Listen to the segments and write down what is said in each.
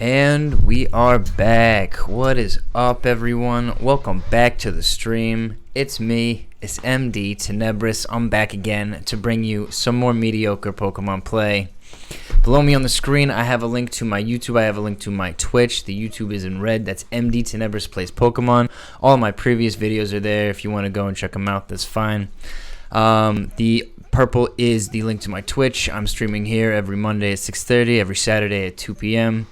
And we are back. What is up, everyone? Welcome back to the stream. It's me, it's MDTenebris. I'm back again to bring you some more mediocre Pokemon play. Below me on the screen, I have a link to my YouTube. I have a link to my Twitch. The YouTube is in red. That's MDTenebris Plays Pokemon. All of my previous videos are there. If you want to go and check them out, that's fine. The purple is the link to my Twitch. I'm streaming here every Monday at 6:30, every Saturday at 2 p.m.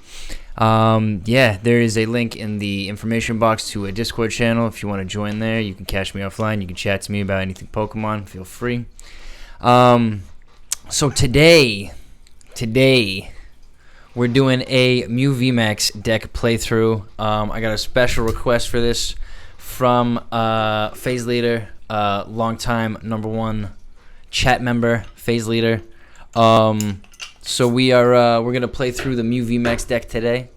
Yeah, there is a link in the information box to a Discord channel. If you want to join there, you can catch me offline. You can chat to me about anything Pokemon. Feel free. So today we're doing a Mew VMAX deck playthrough. I got a special request for this from Phase Leader, longtime #1 chat member, Phase Leader. So we're gonna play through the Mew VMAX deck today,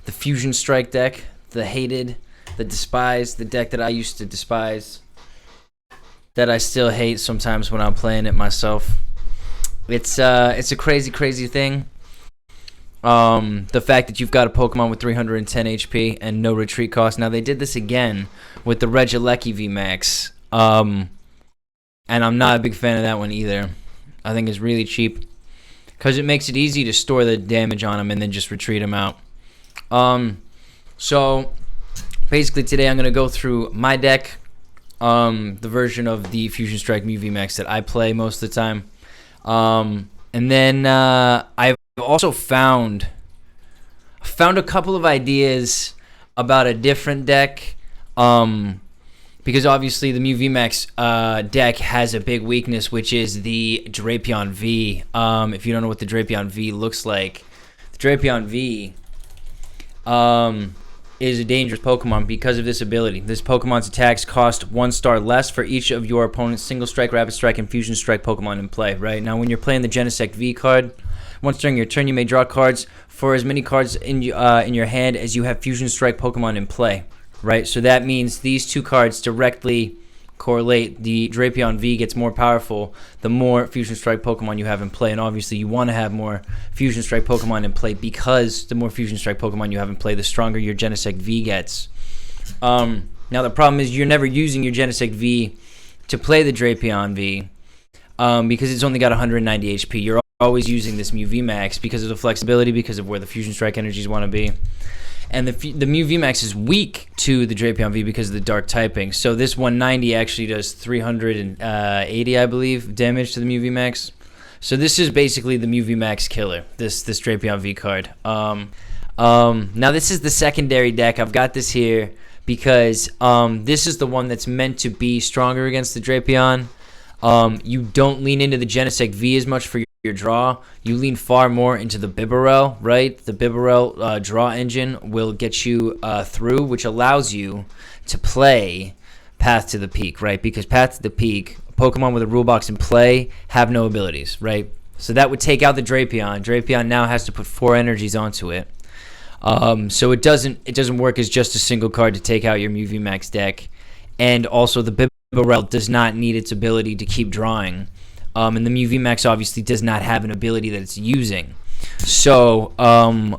the Fusion Strike deck, the hated, the despised, the deck that I used to despise, that I still hate sometimes when I'm playing it myself. It's a crazy thing. The fact that you've got a Pokemon with 310 HP and no retreat cost. Now they did this again with the Regieleki VMAX, and I'm not a big fan of that one either. I think it's really cheap, because it makes it easy to store the damage on them and then just retreat them out. So basically today I'm going to go through my deck, the version of the Fusion Strike Mew VMAX that I play most of the time. And then I've also found a couple of ideas about a different deck, because obviously the Mew VMAX deck has a big weakness, which is the Drapion V. If you don't know what the Drapion V looks like, the Drapion V is a dangerous Pokemon because of this ability. This Pokemon's attacks cost 1 star less for each of your opponent's Single Strike, Rapid Strike, and Fusion Strike Pokemon in play. Right now, when you're playing the Genesect V card, once during your turn, you may draw cards for as many cards in your hand as you have Fusion Strike Pokemon in play. Right, so that means these two cards directly correlate. The Drapion V gets more powerful the more Fusion Strike Pokemon you have in play, and obviously you want to have more Fusion Strike Pokemon in play, because the more Fusion Strike Pokemon you have in play, the stronger your Genesect V gets. Now the problem is you're never using your Genesect V to play the Drapion V, because it's only got 190 HP. You're always using this Mew VMAX because of the flexibility, because of where the Fusion Strike energies want to be. And the Mew VMAX is weak to the Drapion V because of the dark typing. So this 190 actually does 380, I believe, damage to the Mew VMAX. So this is basically the Mew VMAX killer, this Drapion V card. Now this is the secondary deck. I've got this here because this is the one that's meant to be stronger against the Drapion. You don't lean into the Genesect V as much for your draw. You lean far more into the Bibarel, right? The Bibarel draw engine will get you through, which allows you to play Path to the Peak, right? Because Path to the Peak, Pokemon with a rule box in play have no abilities, right? So that would take out the Drapion. Drapion now has to put 4 energies onto it. So it doesn't work as just a single card to take out your Mew VMAX deck. And also the Bibarel does not need its ability to keep drawing. And the Mew VMAX obviously does not have an ability that it's using. So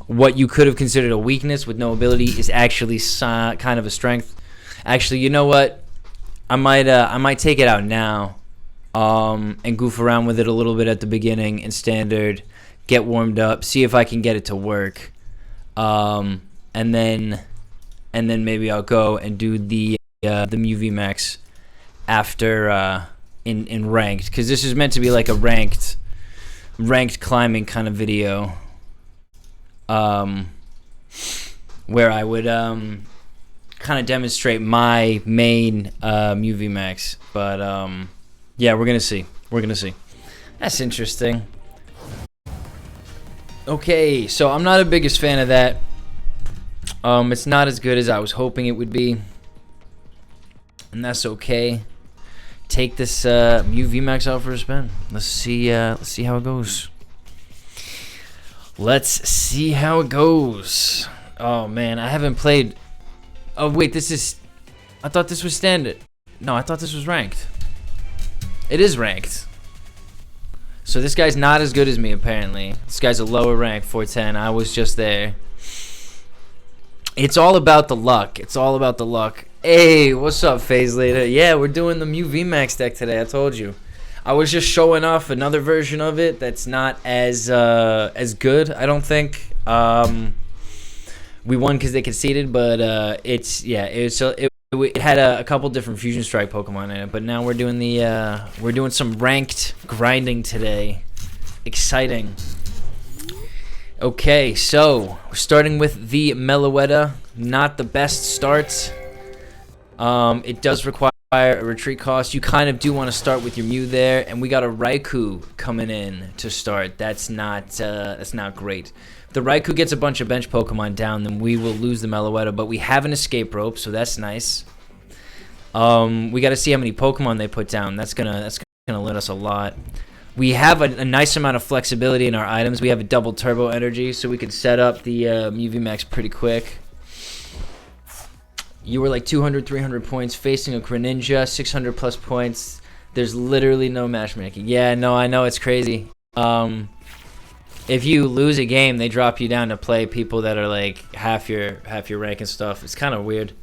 what you could have considered a weakness with no ability is actually kind of a strength. Actually, you know what? I might take it out now, and goof around with it a little bit at the beginning in standard, get warmed up, see if I can get it to work, and then maybe I'll go and do the Mew VMAX after. In ranked, because this is meant to be like a ranked climbing kind of video, where I would kind of demonstrate my main Mew VMAX. But yeah, we're gonna see. That's interesting. Okay, so I'm not the biggest fan of that. It's not as good as I was hoping it would be, and that's okay. Take this Mew VMAX out for a spin. Let's see how it goes. Oh man, I haven't played. Oh wait, I thought this was standard. No, I thought this was ranked. It is ranked. So this guy's not as good as me, apparently. This guy's a lower rank, 410. I was just there. It's all about the luck. It's all about the luck. Hey, what's up, Phase Later? Yeah, we're doing the Mew VMAX deck today. I told you. I was just showing off another version of it that's not as good, I don't think. We won because they conceded, but it had a couple different Fusion Strike Pokemon in it. But now we're doing some ranked grinding today. Exciting. Okay, so we're starting with the Meloetta. Not the best start. It does require a retreat cost. You kind of do want to start with your Mew there, and we got a Raikou coming in to start. That's not great. If the Raikou gets a bunch of bench Pokemon down, then we will lose the Meloetta, but we have an Escape Rope, so that's nice. We got to see how many Pokemon they put down. That's gonna let us a lot. We have a nice amount of flexibility in our items. We have a double turbo energy, so we can set up the Mew VMAX pretty quick. You were like 200, 300 points facing a Greninja, 600 plus points. There's literally no matchmaking. Yeah, no, I know, it's crazy. If you lose a game, they drop you down to play people that are like half your rank and stuff. It's kind of weird.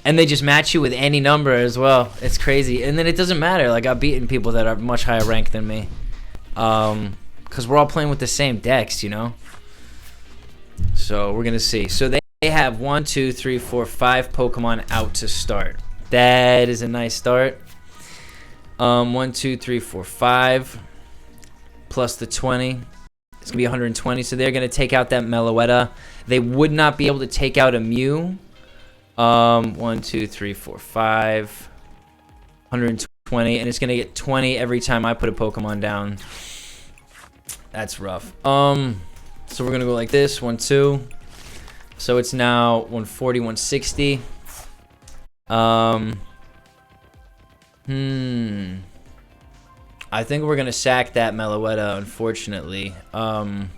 And they just match you with any number as well. It's crazy. And then it doesn't matter. Like, I've beaten people that are much higher ranked than me. Because we're all playing with the same decks, you know? So, we're going to see. So, they have 1, 2, 3, 4, 5 Pokemon out to start. That is a nice start. 1, 2, 3, 4, 5. Plus the 20. It's going to be 120. So, they're going to take out that Meloetta. They would not be able to take out a Mew. 1, 2, 3, 4, 5. 120, and it's gonna get 20 every time I put a Pokemon down. That's rough. So we're gonna go like this, 1, 2. So it's now 140, 160. I think we're gonna sack that Meloetta, unfortunately. We're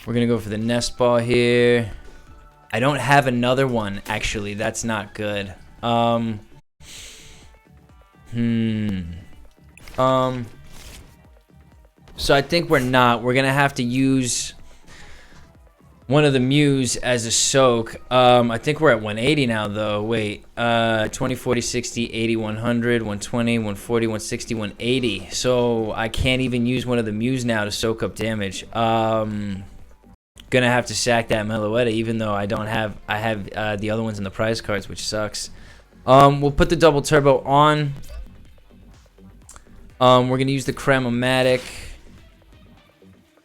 gonna go for the Nest Ball here. I don't have another one, actually. That's not good. So I think we're not. We're gonna have to use one of the Mews as a soak. I think we're at 180 now, though. Wait. 20, 40, 60, 80, 100, 120, 140, 160, 180. So I can't even use one of the Mews now to soak up damage. Gonna have to sack that Meloetta, even though I have the other ones in the prize cards, which sucks. We'll put the double turbo on. We're gonna use the Cram-o-matic.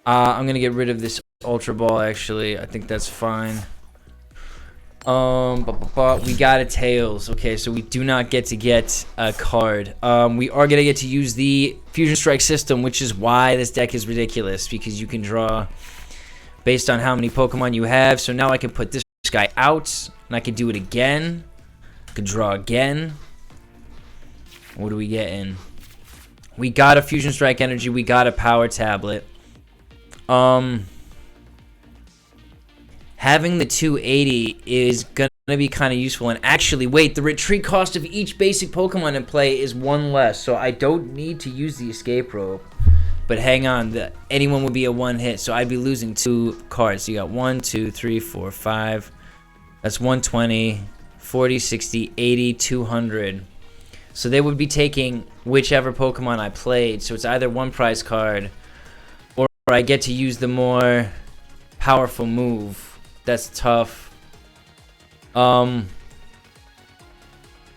I'm gonna get rid of this Ultra Ball, actually. I think that's fine. We got a Tails. Okay, so we do not get to get a card. We are gonna get to use the Fusion Strike system, which is why this deck is ridiculous, because you can draw based on how many Pokemon you have. So now I can put this guy out, and I can do it again. I can draw again. What do we get in? We got a Fusion Strike Energy. We got a Power Tablet. Having the 280 is going to be kind of useful. And actually, wait, the retreat cost of each basic Pokemon in play is 1 less. So I don't need to use the Escape Rope. But hang on, anyone would be a 1 hit, so I'd be losing 2 cards. So you got 1, 2, 3, 4, 5. That's 120, 40, 60, 80, 200. So they would be taking whichever Pokemon I played. So it's either one prize card, or I get to use the more powerful move. That's tough.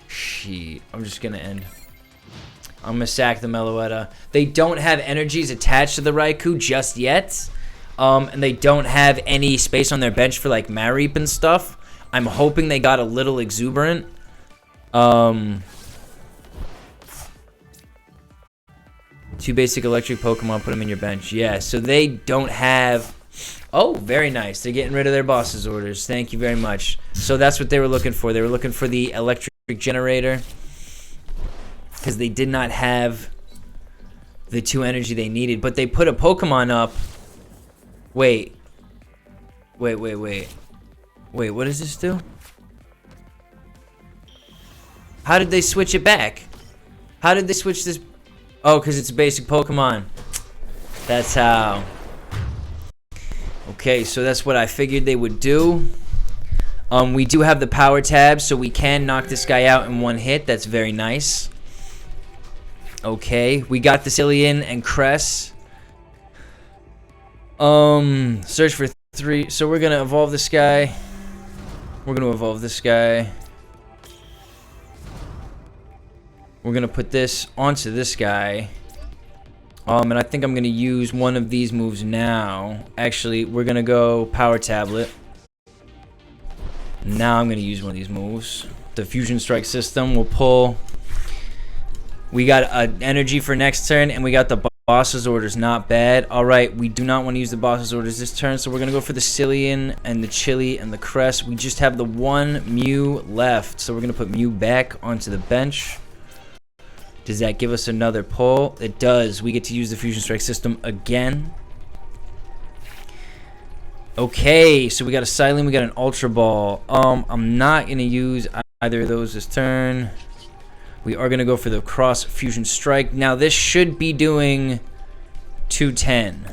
Shit, I'm just gonna end. I'm gonna sack the Meloetta. They don't have energies attached to the Raikou just yet. And they don't have any space on their bench for like Mareep and stuff. I'm hoping they got a little exuberant. 2 basic electric Pokemon, put them in your bench. Yeah, so they don't have... Oh, very nice. They're getting rid of their boss's orders. Thank you very much. So that's what they were looking for. They were looking for the electric generator, because they did not have the 2 energy they needed. But they put a Pokemon up. Wait, what does this do? How did they switch it back? How did they switch this? Oh, because it's a basic Pokemon. That's how. Okay, so that's what I figured they would do. We do have the power tab, so we can knock this guy out in one hit. That's very nice. Okay, we got the Cilan and Cress. Search for 3. So we're gonna evolve this guy. We're gonna evolve this guy. We're gonna put this onto this guy. And I think I'm gonna use one of these moves now. Actually, we're gonna go Power Tablet. Now I'm gonna use one of these moves. The Fusion Strike system will pull. We got an energy for next turn, and we got the boss's orders. Not bad. All right, we do not want to use the boss's orders this turn, so we're gonna go for the Cilan and the Chili and the Cress. We just have the one Mew left, so we're gonna put Mew back onto the bench. Does that give us another pull? It does. We get to use the Fusion Strike system again. Okay, so we got a Cyllene, we got an Ultra Ball. I'm not gonna use either of those this turn. We are gonna go for the Cross Fusion Strike. Now this should be doing 210.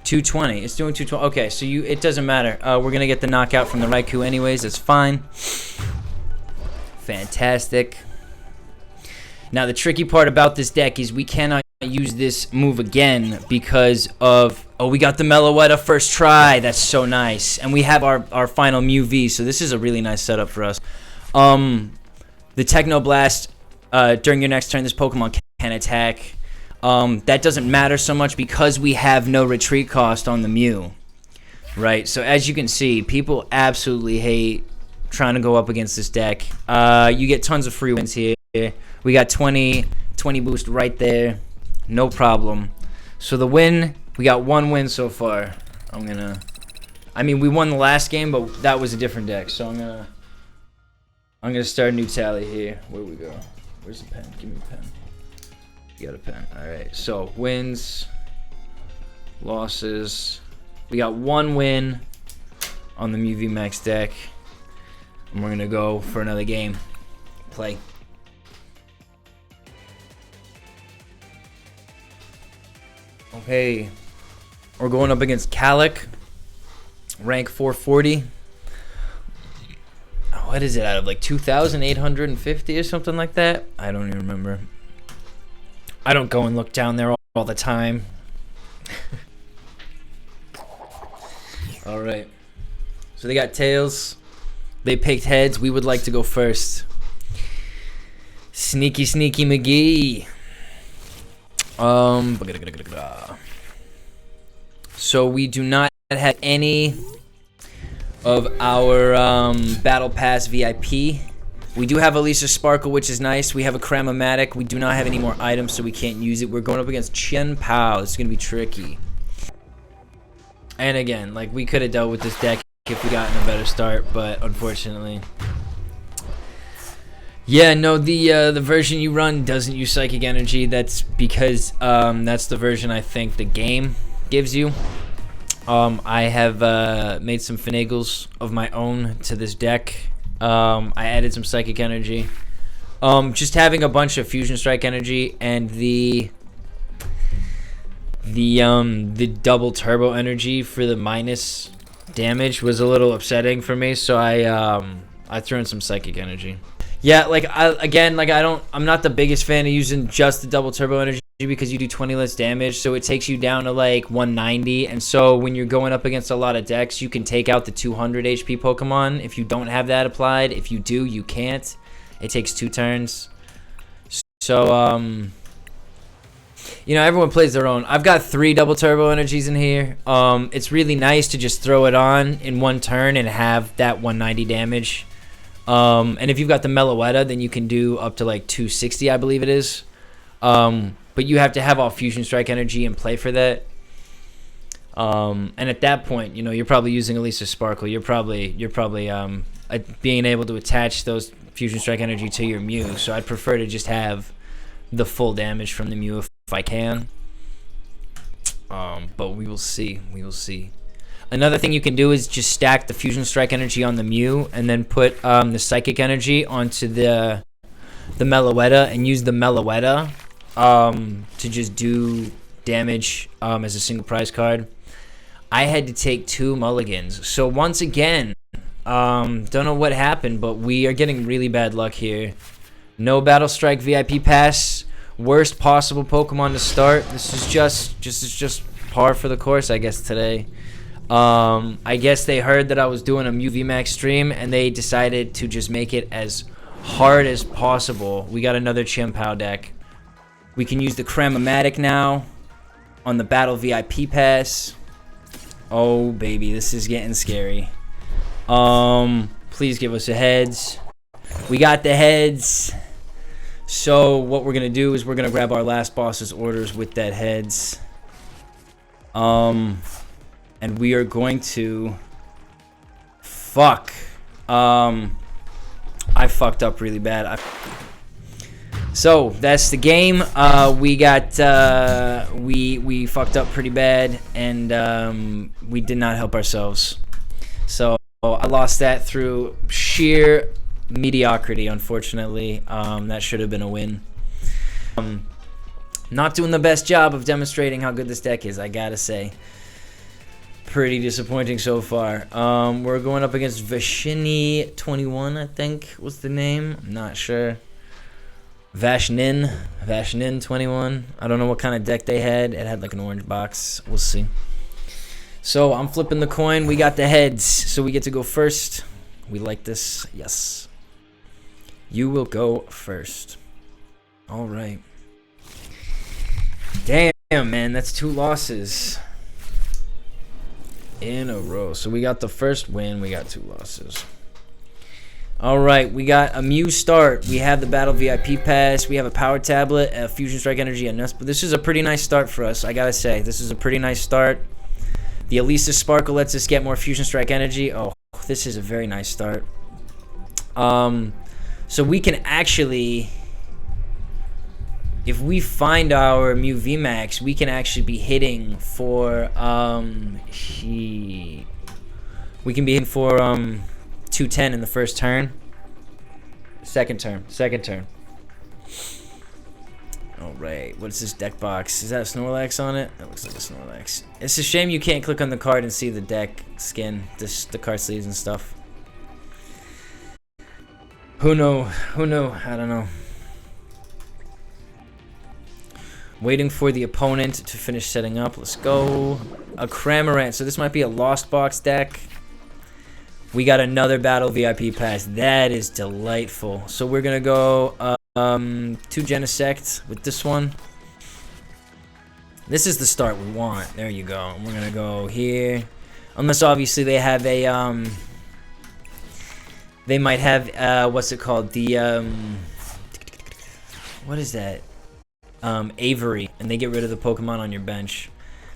220. It's doing 220. Okay, so it doesn't matter. We're gonna get the knockout from the Raikou anyways. That's fine. Fantastic. Now the tricky part about this deck is we cannot use this move again because of we got the Meloetta first try. That's so nice. And we have our final Mew V, so this is a really nice setup for us. The Techno Blast during your next turn, this Pokemon can attack. That doesn't matter so much because we have no retreat cost on the Mew, right? So as you can see, people absolutely hate trying to go up against this deck. You get tons of free wins here. We got 20 boost right there. No problem. So the win, we got one win so far. I mean, we won the last game, but that was a different deck. So I'm gonna start a new tally here. Where we go? Where's the pen? Give me a pen. You got a pen. All right. So wins, losses. We got one win on the Mew VMAX deck, and we're gonna go for another game. Play. Okay, we're going up against Calic, rank 440. What is it, out of like 2,850 or something like that? I don't even remember. I don't go and look down there all the time. All right. So they got tails. They picked heads. We would like to go first. Sneaky, sneaky McGee. So we do not have any of our Battle Pass VIP. We do have Elesa Sparkle, which is nice. We have a Cram-o-matic. We do not have any more items, so we can't use it. We're going up against Chen Pao. This is going to be tricky. And again, like, we could have dealt with this deck if we gotten a better start, but unfortunately. Yeah, no, the version you run doesn't use Psychic Energy. That's because that's the version I think the game gives you. I have made some finagles of my own to this deck. I added some Psychic Energy. Just having a bunch of Fusion Strike Energy and the double Turbo Energy for the minus damage was a little upsetting for me, so I threw in some Psychic Energy. Yeah, like I'm not the biggest fan of using just the double Turbo Energy because you do 20 less damage, so it takes you down to like 190, and so when you're going up against a lot of decks, you can take out the 200 HP Pokemon if you don't have that applied. If you do, you can't. It takes 2 turns. So you know, everyone plays their own. I've got 3 double Turbo Energies in here. It's really nice to just throw it on in one turn and have that 190 damage. And if you've got the Meloetta, then you can do up to like 260, I believe it is. But you have to have all Fusion Strike Energy in play for that. And at that point, you know, you're probably using Elesa Sparkle. You're probably being able to attach those Fusion Strike Energy to your Mew. So I'd prefer to just have the full damage from the Mew if I can. But we will see. We will see. Another thing you can do is just stack the Fusion Strike Energy on the Mew and then put the Psychic Energy onto the Meloetta and use the Meloetta to just do damage as a single prize card. I had to take 2 mulligans. So once again, don't know what happened, but we are getting really bad luck here. No Battle Strike VIP Pass. Worst possible Pokemon to start. This is just par for the course, I guess, today. I guess they heard that I was doing a Mew VMAX stream, and they decided to just make it as hard as possible. We got another Chien-Pao deck. We can use the Cram-o-matic now on the Battle VIP Pass. Oh, baby, this is getting scary. Please give us a heads. We got the heads. So what we're going to do is we're going to grab our last boss's orders with that heads. And we are going to... Fuck. I fucked up really bad. So that's the game. We got we fucked up pretty bad, and we did not help ourselves. So I lost that through sheer mediocrity, unfortunately. That should have been a win. Not doing the best job of demonstrating how good this deck is, I gotta say. Pretty disappointing so far. We're going up against Vashini 21, I think was the name. I'm not sure. Vashnin 21. I don't know what kind of deck they had. It had like an orange box. We'll see. So I'm flipping the coin. We got the heads, so we get to go first. We like this. Yes. You will go first. All right. Damn, man, that's 2 losses in a row. So we got the first win. We got 2 losses. All right, we got a Mew start. We have the Battle VIP Pass. We have a Power Tablet, a Fusion Strike Energy, and Nest. But this is a pretty nice start for us, I gotta say. This is a pretty nice start. The Elesa Sparkle lets us get more Fusion Strike Energy. Oh, this is a very nice start. So we can actually, if we find our Mew VMAX, we can actually be hitting for we can be hitting for 210 in the first turn. Second turn. All right, what is this deck box? Is that a Snorlax on it? That looks like a Snorlax. It's a shame you can't click on the card and see the deck skin, the card sleeves and stuff. Who knew? I don't know. Waiting for the opponent to finish setting up. Let's go. A Cramorant. So this might be a Lost Box deck. We got another Battle VIP Pass. That is delightful. So we're going to go 2 Genesect with this one. This is the start we want. There you go. We're going to go here. Unless obviously they have a... they might have... what's it called? The... what is that? Avery. And they get rid of the Pokemon on your bench.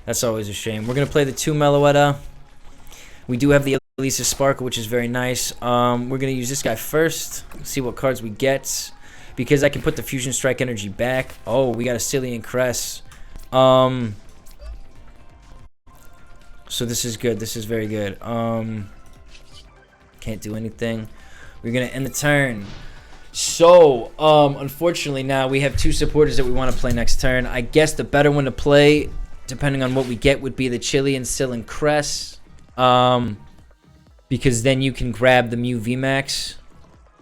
That's always a shame. We're going to play the 2 Meloetta. We do have the Elesa Sparkle, which is very nice. We're going to use this guy first. See what cards we get. Because I can put the Fusion Strike Energy back. Oh, we got a Cilan Cress. So this is good. This is very good. Can't do anything. We're going to end the turn. So, unfortunately now we have 2 supporters that we want to play next turn. I guess the better one to play, depending on what we get, would be the Cilan Cress. Because then you can grab the Mew VMAX,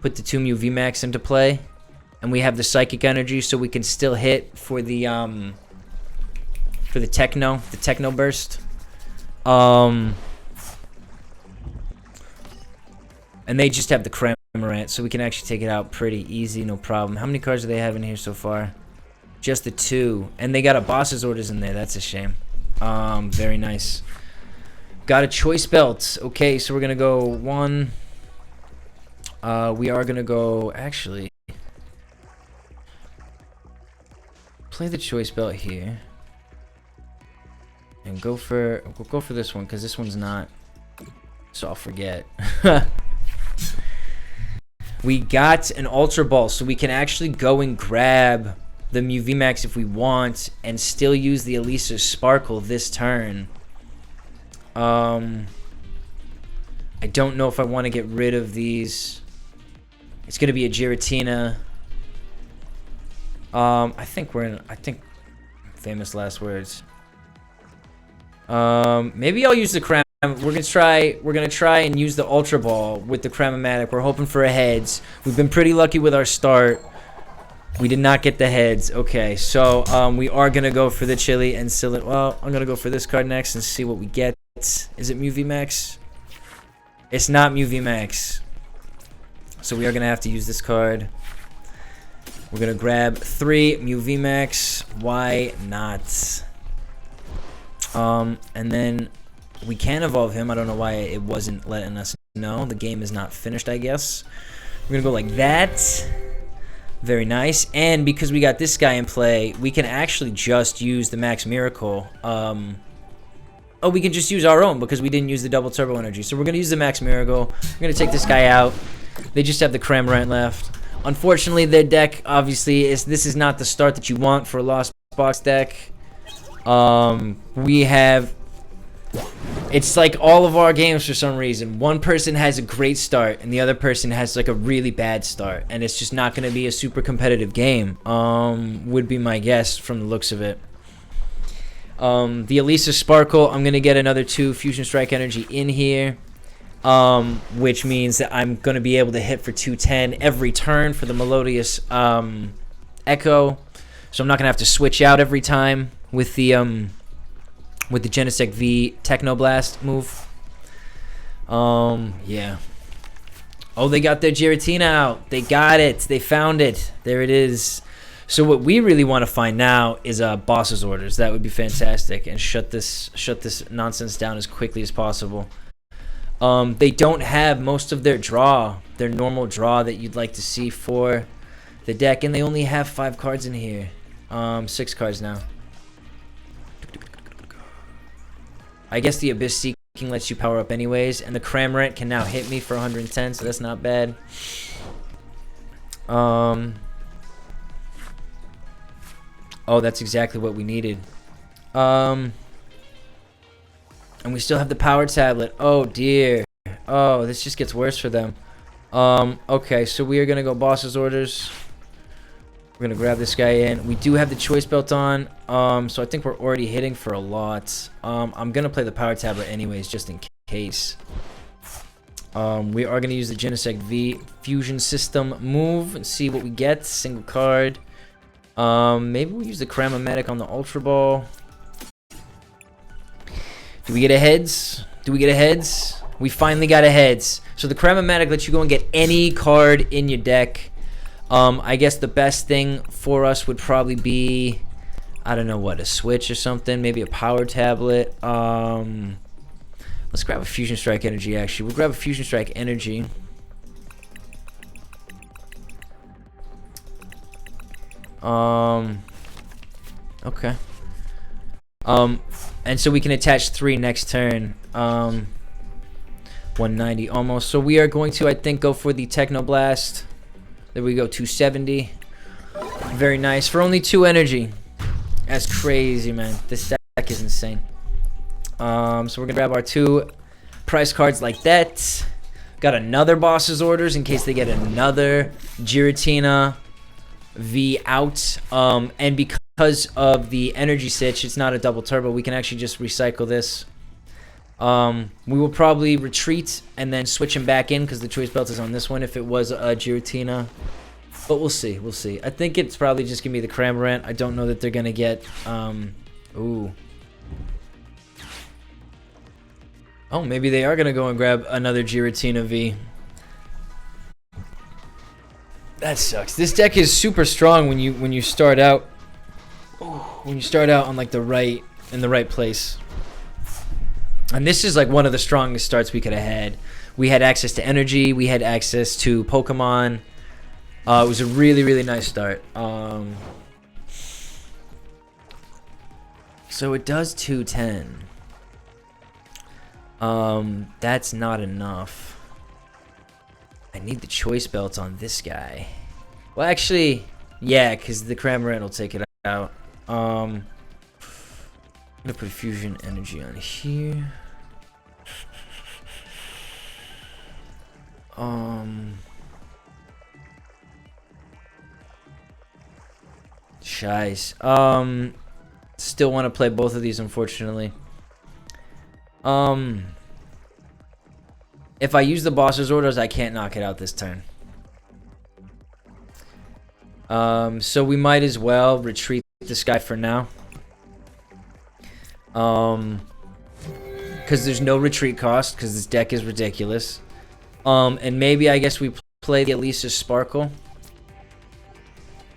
put the 2 Mew VMAX into play, and we have the Psychic Energy, so we can still hit for the Techno Burst. And they just have the Cramorant, so we can actually take it out pretty easy, no problem. How many cards do they have in here so far? Just the 2, and they got a Boss's Orders in there. That's a shame. Very nice. Got a Choice Belt. Okay, so we're gonna go 1. We are gonna go actually play the Choice Belt here, and we'll go for this one because this one's not. So I'll forget. We got an Ultra Ball, so we can actually go and grab the Mew VMAX if we want, and still use the Elesa Sparkle this turn. I don't know if I want to get rid of these. It's gonna be a Giratina. I think famous last words. Maybe I'll use the Cram. We're gonna try and use the Ultra Ball with the Cram-o-matic. We're hoping for a heads. We've been pretty lucky with our start. We did not get the heads. Okay, so we are gonna go for the Chili and Cilan. Well, I'm gonna go for this card next and see what we get. Is it Mew VMAX? It's not Mew VMAX. So we are gonna have to use this card. We're gonna grab 3 Mew VMAX. Why not? And then we can evolve him. I don't know why it wasn't letting us know. The game is not finished, I guess. We're gonna go like that. Very nice. And because we got this guy in play, we can actually just use the Max Miracle. Oh, we can just use our own because we didn't use the double turbo energy. So we're gonna use the Max Miracle. We're gonna take this guy out. They just have the Cram-o-matic left. Unfortunately, their deck obviously this is not the start that you want for a Lost Box deck. We have. It's like all of our games for some reason. One person has a great start and the other person has like a really bad start, and it's just not going to be a super competitive game. Would be my guess from the looks of it. The Elesa Sparkle, I'm going to get another 2 Fusion Strike Energy in here, which means that I'm going to be able to hit for 210 every turn for the Melodious Echo. So I'm not going to have to switch out every time with the Genesect V Technoblast move. Yeah. Oh, they got their Giratina out. They got it. They found it. There it is. So what we really want to find now is boss's orders. That would be fantastic, and shut this nonsense down as quickly as possible. They don't have most of their normal draw that you'd like to see for the deck, and they only have 5 cards in here. 6 cards now. I guess the Abyss Seeking lets you power up anyways, and the Cram-o-matic can now hit me for 110, so that's not bad. Oh, that's exactly what we needed. And we still have the Power Tablet. Oh, dear. Oh, this just gets worse for them. Okay, so we are going to go boss's orders. We're going to grab this guy in. We do have the Choice Belt on, so I think we're already hitting for a lot. I'm going to play the Power Tablet anyways, just in case. We are going to use the Genesect V Fusion System move and see what we get. Single card. Maybe we'll use the Cram-o-matic on the Ultra Ball. Do we get a heads? Do we get a heads? We finally got a heads. So the Cram-o-matic lets you go and get any card in your deck. I guess the best thing for us would probably be, I don't know what, a Switch or something. Maybe a Power Tablet. Let's grab a Fusion Strike Energy, actually. We'll grab a Fusion Strike Energy. Okay. And so we can attach 3 next turn. 190 almost. So we are going to, I think, go for the Technoblast. There we go, 270. Very nice. For only 2 energy. That's crazy, man. This deck is insane. So we're gonna grab our 2 price cards like that. Got another boss's orders in case they get another Giratina V out. And because of the energy sitch, it's not a double turbo. We can actually just recycle this. We will probably retreat and then switch him back in because the choice belt is on this one if it was a Giratina. But we'll see. We'll see. I think it's probably just gonna be the Cram-o-matic. I don't know that they're gonna get ooh. Oh, maybe they are gonna go and grab another Giratina V. That sucks. This deck is super strong when you start out. When you start out on like the right place. And this is like one of the strongest starts we could have had. We had access to energy. We had access to Pokemon. It was a really, really nice start. So it does 210. That's not enough. I need the choice belt on this guy. Well, actually, yeah, because the Cram-o-matic will take it out. I'm gonna put fusion energy on here. Scheiß. still want to play both of these, unfortunately. If I use the boss's orders, I can't knock it out this turn. So we might as well retreat this guy for now. Because there's no retreat cost, because this deck is ridiculous. And maybe I guess we play the Elesa Sparkle.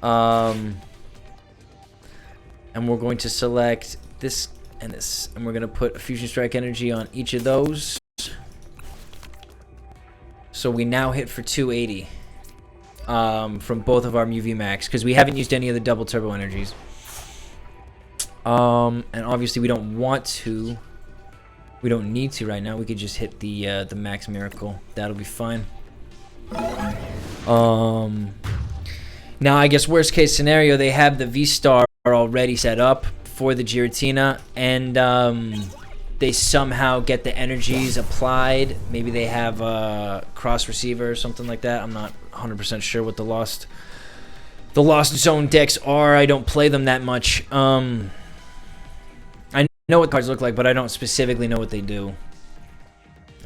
And we're going to select this and this, and we're going to put a Fusion Strike Energy on each of those. So we now hit for 280 from both of our Mew VMAX, because we haven't used any of the double turbo energies. And obviously we don't want to. We don't need to right now. We could just hit the Max Miracle. That'll be fine. Now I guess worst case scenario, they have the V-Star already set up for the Giratina, and they somehow get the energies applied. Maybe they have a cross receiver or something like that. I'm not 100% sure what the Lost Zone decks are. I don't play them that much. I know what cards look like, but I don't specifically know what they do.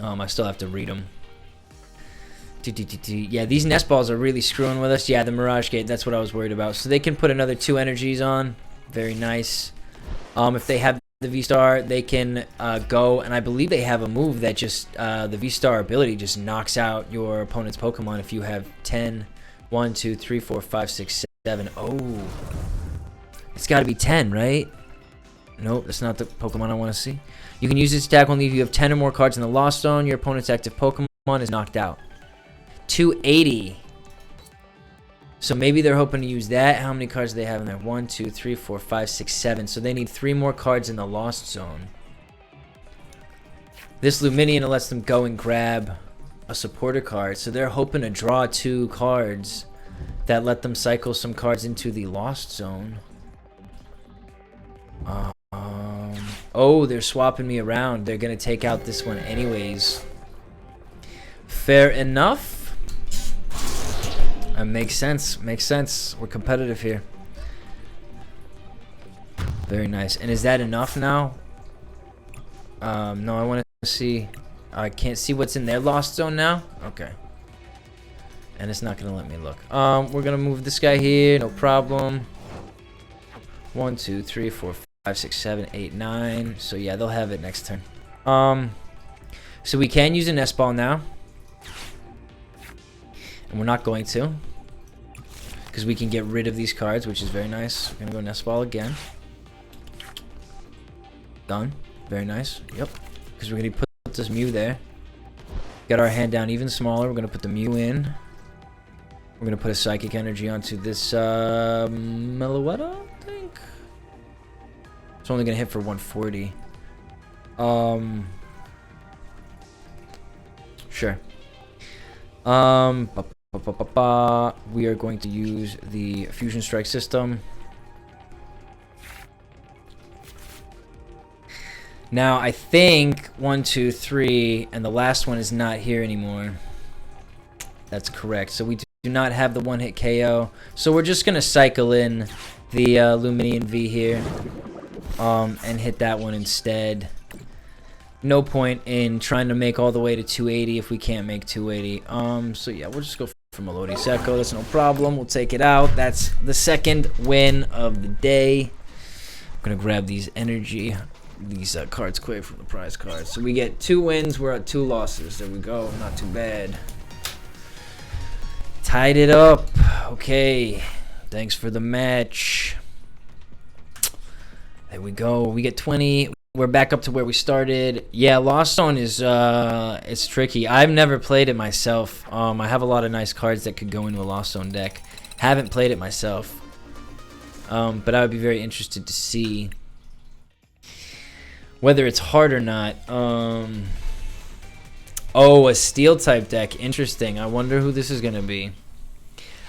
I still have to read them. Yeah, these Nest Balls are really screwing with us. Yeah, the Mirage Gate, that's what I was worried about. So they can put another 2 energies on. Very nice. If they have the V-Star, they can go, and I believe they have a move that just, the V-Star ability just knocks out your opponent's Pokemon if you have 10. 1, 2, 3, 4, 5, 6, 7. Oh. It's got to be 10, right? Nope, that's not the Pokemon I want to see. You can use this attack only if you have 10 or more cards in the Lost Zone. Your opponent's active Pokemon is knocked out. 280. So maybe they're hoping to use that. How many cards do they have in there? 1, 2, 3, 4, 5, 6, 7. So they need 3 more cards in the Lost Zone. This Luminion lets them go and grab a supporter card. So they're hoping to draw 2 cards that let them cycle some cards into the Lost Zone. Oh, they're swapping me around. They're going to take out this one anyways. Fair enough. Makes sense. Makes sense. We're competitive here. Very nice. And is that enough now? No, I want to see. I can't see what's in their Lost Zone now. Okay. And it's not going to let me look. We're going to move this guy here. No problem. 1, 2, 3, 4, 5, 6, 7, 8, 9. So yeah, they'll have it next turn. So we can use a Nest Ball now. And we're not going to, because we can get rid of these cards, which is very nice. We're going to go Nest Ball again. Done. Very nice. Yep. Because we're going to put this Mew there. Get our hand down even smaller. We're going to put the Mew in. We're going to put a Psychic Energy onto this Meloetta, I think. It's only going to hit for 140. Sure. We are going to use the Fusion Strike system. Now, I think 1, 2, 3, and the last one is not here anymore. That's correct. So we do not have the one-hit KO. So we're just going to cycle in the Luminion V here and hit that one instead. No point in trying to make all the way to 280 if we can't make 280. So yeah, we'll just go for Melody Secco. That's no problem. We'll take it out. That's the second win of the day. I'm going to grab these cards quick from the prize cards. So we get 2 wins. We're at 2 losses. There we go. Not too bad. Tied it up. Okay. Thanks for the match. There we go. We get 20. We're back up to where we started. Yeah, Lost Zone is it's tricky. I've never played it myself. I have a lot of nice cards that could go into a Lost Zone deck. Haven't played it myself. But I would be very interested to see whether it's hard or not. Oh, a Steel type deck. Interesting. I wonder who this is going to be.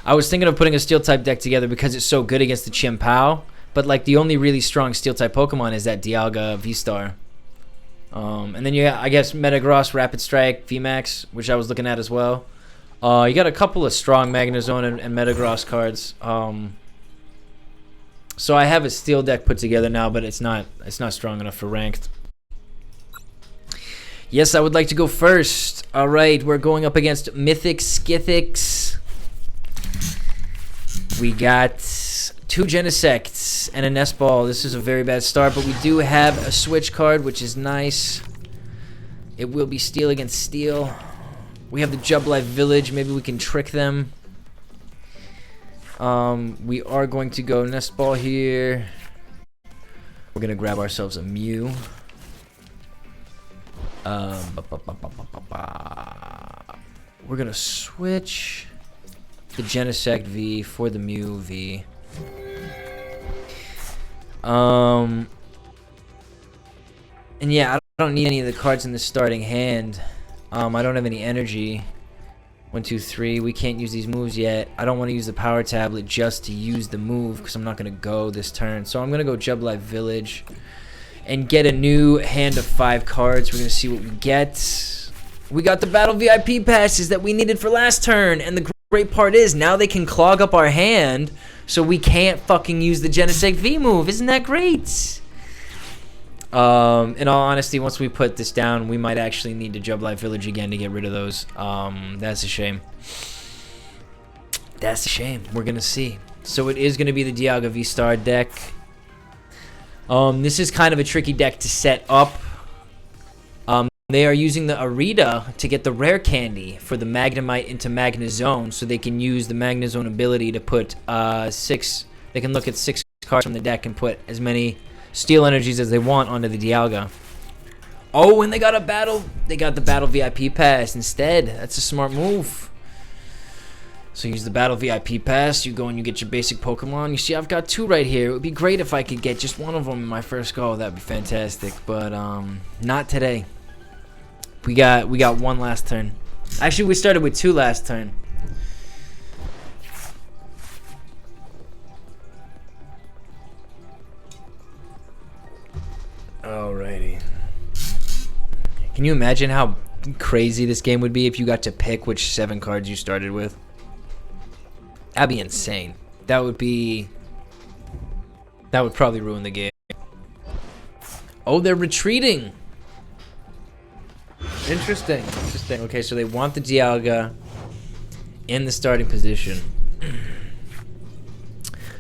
I was thinking of putting a Steel type deck together because it's so good against the Chien-Pao. But like the only really strong Steel type Pokemon is that Dialga V-Star. And then you got, I guess, Metagross Rapid Strike VMAX, which I was looking at as well. You got a couple of strong Magnezone and Metagross cards. So I have a steel deck put together now, but it's not strong enough for ranked. Yes, I would like to go first. All right, we're going up against Mythic Skithix. We got 2 Genesects and a Nest Ball. This is a very bad start, but we do have a Switch card, which is nice. It will be steel against steel. We have the Jubilife Village. Maybe we can trick them. We are going to go Nest Ball here. We're going to grab ourselves a Mew. We're going to switch the Genesect V for the Mew V. And yeah, I don't need any of the cards in the starting hand. I don't have any energy. 1, 2, 3. We can't use these moves yet. I don't want to use the Power Tablet just to use the move because I'm not going to go this turn. So I'm going to go Jubilife Village and get a new hand of 5 cards. We're going to see what we get. We got the Battle VIP passes that we needed for last turn. And the great part is now they can clog up our hand so we can't fucking use the Genesect V move. Isn't that great? In all honesty, once we put this down, we might actually need to Jubilife Village again to get rid of those. That's a shame. That's a shame. We're going to see. So it is going to be the Dialga V-Star deck. This is kind of a tricky deck to set up. They are using the Arita to get the rare candy for the Magnemite into Magnezone, so they can use the Magnezone ability to put 6. They can look at 6 cards from the deck and put as many Steel Energies as they want onto the Dialga. Oh, and they got a battle. They got the Battle VIP Pass instead. That's a smart move. So use the Battle VIP Pass. You go and you get your basic Pokemon. You see, I've got 2 right here. It would be great if I could get just one of them in my first go. That'd be fantastic. But not today. We got 1 last turn. Actually, we started with 2 last turn. Alrighty. Can you imagine how crazy this game would be if you got to pick which 7 cards you started with? That'd be insane. That would probably ruin the game. Oh, they're retreating. Interesting. Okay, so they want the Dialga in the starting position.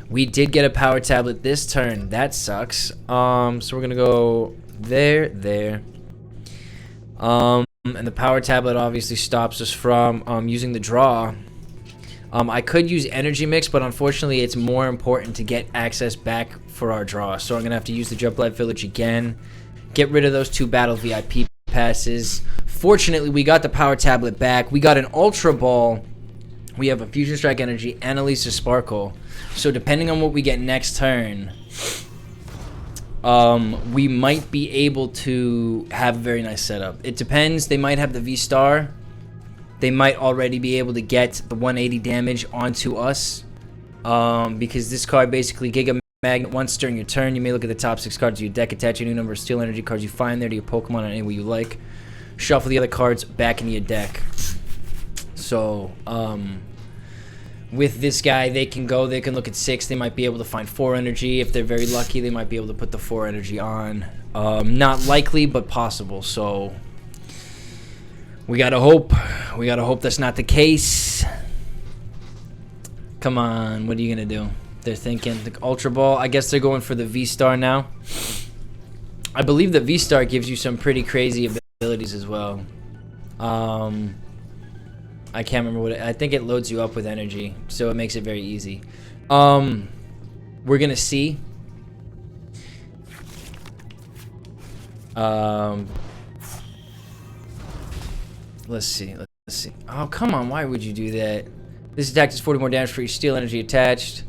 We did get a Power Tablet this turn. That sucks. So we're gonna go there. And the Power Tablet obviously stops us from using the draw. I could use Energy Mix, but unfortunately it's more important to get access back for our draw. So I'm going to have to use the Jubilife Village again. Get rid of those 2 Battle VIP passes. Fortunately, we got the Power Tablet back. We got an Ultra Ball. We have a Fusion Strike Energy and Elesa Sparkle. So depending on what we get next turn, we might be able to have a very nice setup. It depends. They might have the V-Star. They might already be able to get the 180 damage onto us. Because this card basically Giga Magnet once during your turn. You may look at the top 6 cards of your deck, attach a new number of Steel Energy cards you find there to your Pokemon in any way you like. Shuffle the other cards back into your deck. So, with this guy, they can look at 6. They might be able to find 4 energy. If they're very lucky, they might be able to put the 4 energy on. Not likely, but possible. So, we gotta hope. We gotta hope that's not the case. Come on, what are you gonna do? They're thinking the Ultra Ball. I guess they're going for the V-Star now. I believe the V-Star gives you some pretty crazy abilities as well. I can't remember what I think it loads you up with energy, so it makes it very easy. We're gonna see. Let's see. Oh, come on, why would you do that? This attack does 40 more damage for each Steel Energy attached.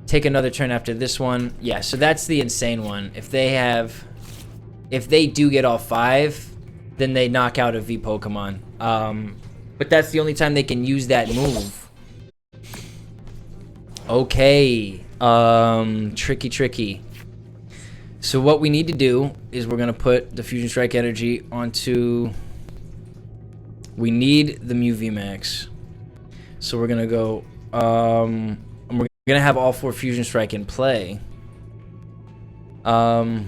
Take another turn after this one. Yeah, so that's the insane one. If they do get all 5, then they knock out a V Pokemon. But that's the only time they can use that move. Okay. Tricky. So what we need to do is we're going to put the Fusion Strike Energy onto... We need the Mew VMAX. So we're going to go... we're going to have all 4 Fusion Strike in play. We're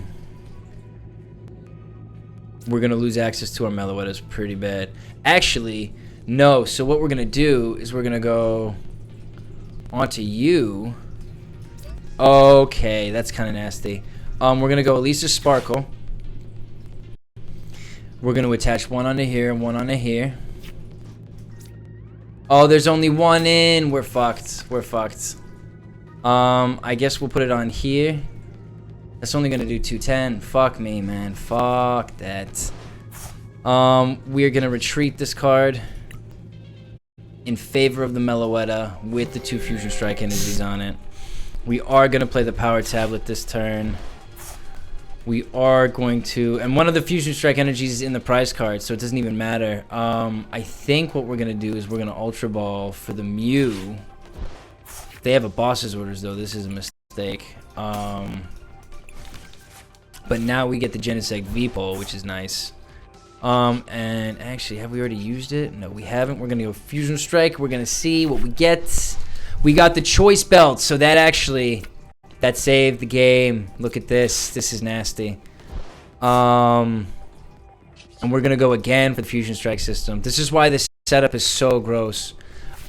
gonna lose access to our Meloettas pretty bad. Actually, no. So what we're gonna do is we're gonna go onto you. Okay, that's kind of nasty. We're gonna go Elesa Sparkle. We're gonna attach one onto here and one onto here. Oh, there's only one in. We're fucked. We're fucked. I guess we'll put it on here. That's only gonna do 210. Fuck me, man. Fuck that. We're gonna retreat this card in favor of the Meloetta with the 2 Fusion Strike energies on it. We are gonna play the Power Tablet this turn. We are going to, and one of the Fusion Strike energies is in the prize card, so it doesn't even matter. I think what we're gonna do is we're gonna Ultra Ball for the Mew. If they have a boss's orders though, this is a mistake. But now we get the Genesect V pull, which is nice. And actually, have we already used it? No, we haven't. We're gonna go Fusion Strike. We're gonna see what we get. We got the Choice Belt, so that actually, that saved the game. Look at this. This is nasty. And we're gonna go again for the Fusion Strike system. This is why this setup is so gross.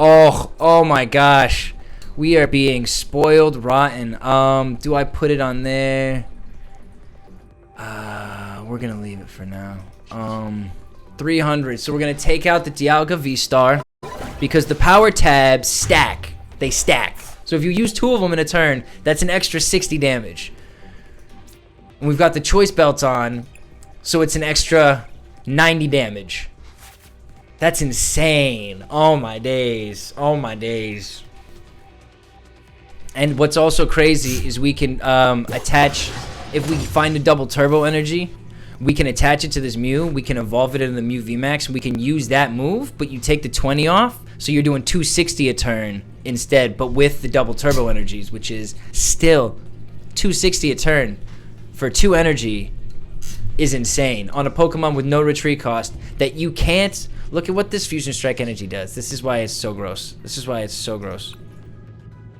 Oh my gosh. We are being spoiled rotten. Do I put it on there? We're gonna leave it for now. 300. So we're gonna take out the Dialga V-Star because the power tabs stack. They stack. So if you use 2 of them in a turn, that's an extra 60 damage. And we've got the Choice Belts on, so it's an extra 90 damage. That's insane. Oh my days. Oh my days. And what's also crazy is we can attach, if we find a double turbo energy, we can attach it to this Mew, we can evolve it into the Mew VMAX, and we can use that move, but you take the 20 off, so you're doing 260 a turn instead, but with the double turbo energies, which is still 260 a turn for 2 energy is insane. On a Pokemon with no retreat cost that you can't, look at what this Fusion Strike energy does. This is why it's so gross. This is why it's so gross.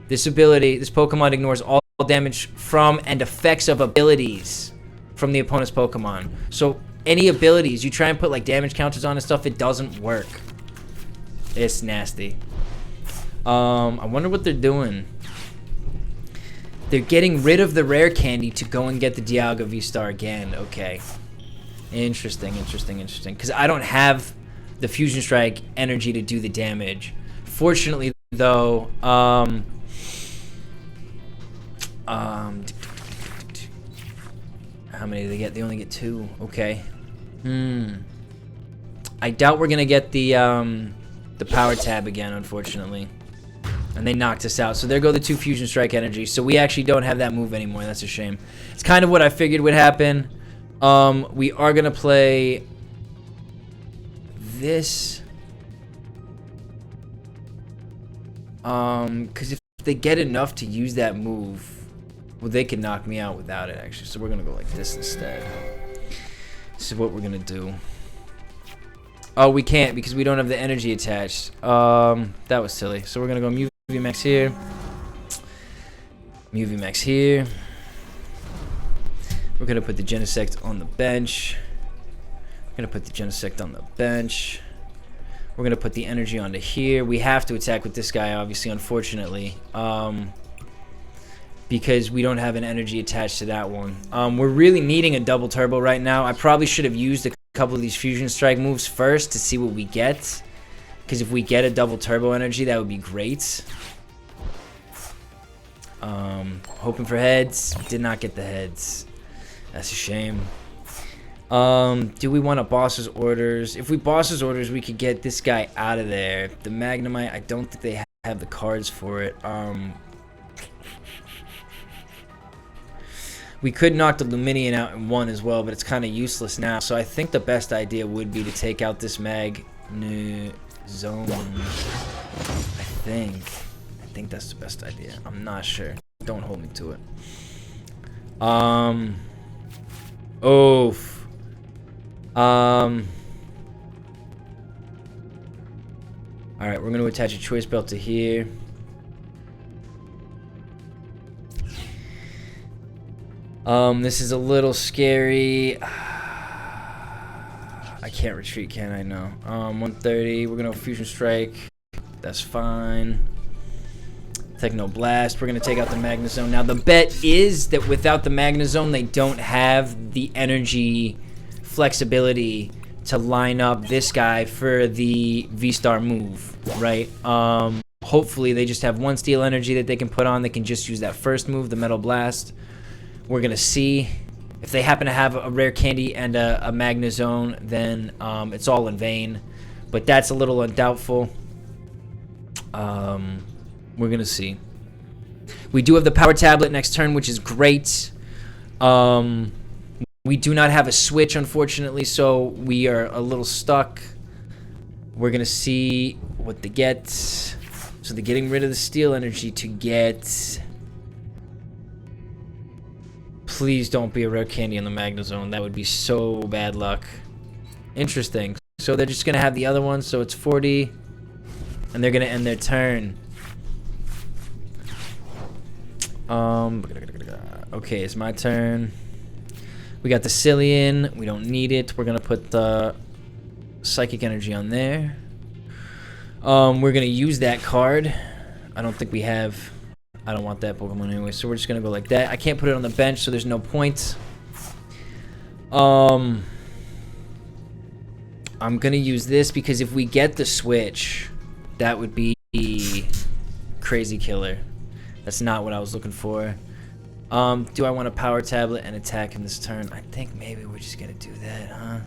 This ability, this Pokemon ignores all damage from and effects of abilities from the opponent's Pokemon. So any abilities, you try and put like damage counters on and stuff, it doesn't work. It's nasty. I wonder what they're doing. They're getting rid of the rare candy to go and get the Dialga V-Star again. Okay. Interesting. Because I don't have the Fusion Strike energy to do the damage. Fortunately, though, how many do they get? They only get 2. Okay. I doubt we're gonna get the Power Tab again, unfortunately. And they knocked us out. So there go the 2 Fusion Strike energies. So we actually don't have that move anymore. That's a shame. It's kind of what I figured would happen. We are gonna play this. Because if they get enough to use that move, well, they can knock me out without it, actually. So we're going to go like this instead. This is what we're going to do. Oh, we can't because we don't have the energy attached. That was silly. So we're going to go Mew VMAX here. Mew VMAX here. We're going to put the Genesect on the bench. We're going to put the Genesect on the bench. We're going to put the energy onto here. We have to attack with this guy, obviously, unfortunately. Because we don't have an energy attached to that one. We're really needing a double turbo right now. I probably should have used a couple of these Fusion Strike moves first to see what we get. Because if we get a double turbo energy, that would be great. Hoping for heads. Did not get the heads. That's a shame. Do we want a boss's orders? If we boss's orders, we could get this guy out of there. The Magnemite, I don't think they have the cards for it. We could knock the Luminian out in 1 as well, but it's kind of useless now. So I think the best idea would be to take out this Zone. I think that's the best idea. I'm not sure. Don't hold me to it. Oof. Alright, we're going to attach a Choice Belt to here. This is a little scary. I can't retreat, can I? No. 130. We're gonna Fusion Strike. That's fine. Techno Blast. We're gonna take out the Magnezone. Now the bet is that without the Magnezone, they don't have the energy flexibility to line up this guy for the V-Star move, right? Hopefully they just have one Steel Energy that they can put on. They can just use that first move, the Metal Blast. We're gonna see. If they happen to have a Rare Candy and a Magnezone, then it's all in vain. But that's a little undoubtful. We're gonna see. We do have the Power Tablet next turn, which is great. We do not have a Switch, unfortunately, so we are a little stuck. We're gonna see what they get. So they're getting rid of the Steel Energy to get... Please don't be a Rare Candy on the Magnezone. That would be so bad luck. Interesting. So they're just gonna have the other one, so it's 40. And they're gonna end their turn. Okay, it's my turn. We got the Cilan. We don't need it. We're gonna put the Psychic Energy on there. We're gonna use that card. I don't think we have. I don't want that Pokemon anyway, so we're just gonna go like that. I can't put it on the bench, so there's no point. I'm gonna use this because if we get the Switch, that would be crazy killer. That's not what I was looking for. Do I want a Power Tablet and attack him this turn? I think maybe we're just gonna do that, huh?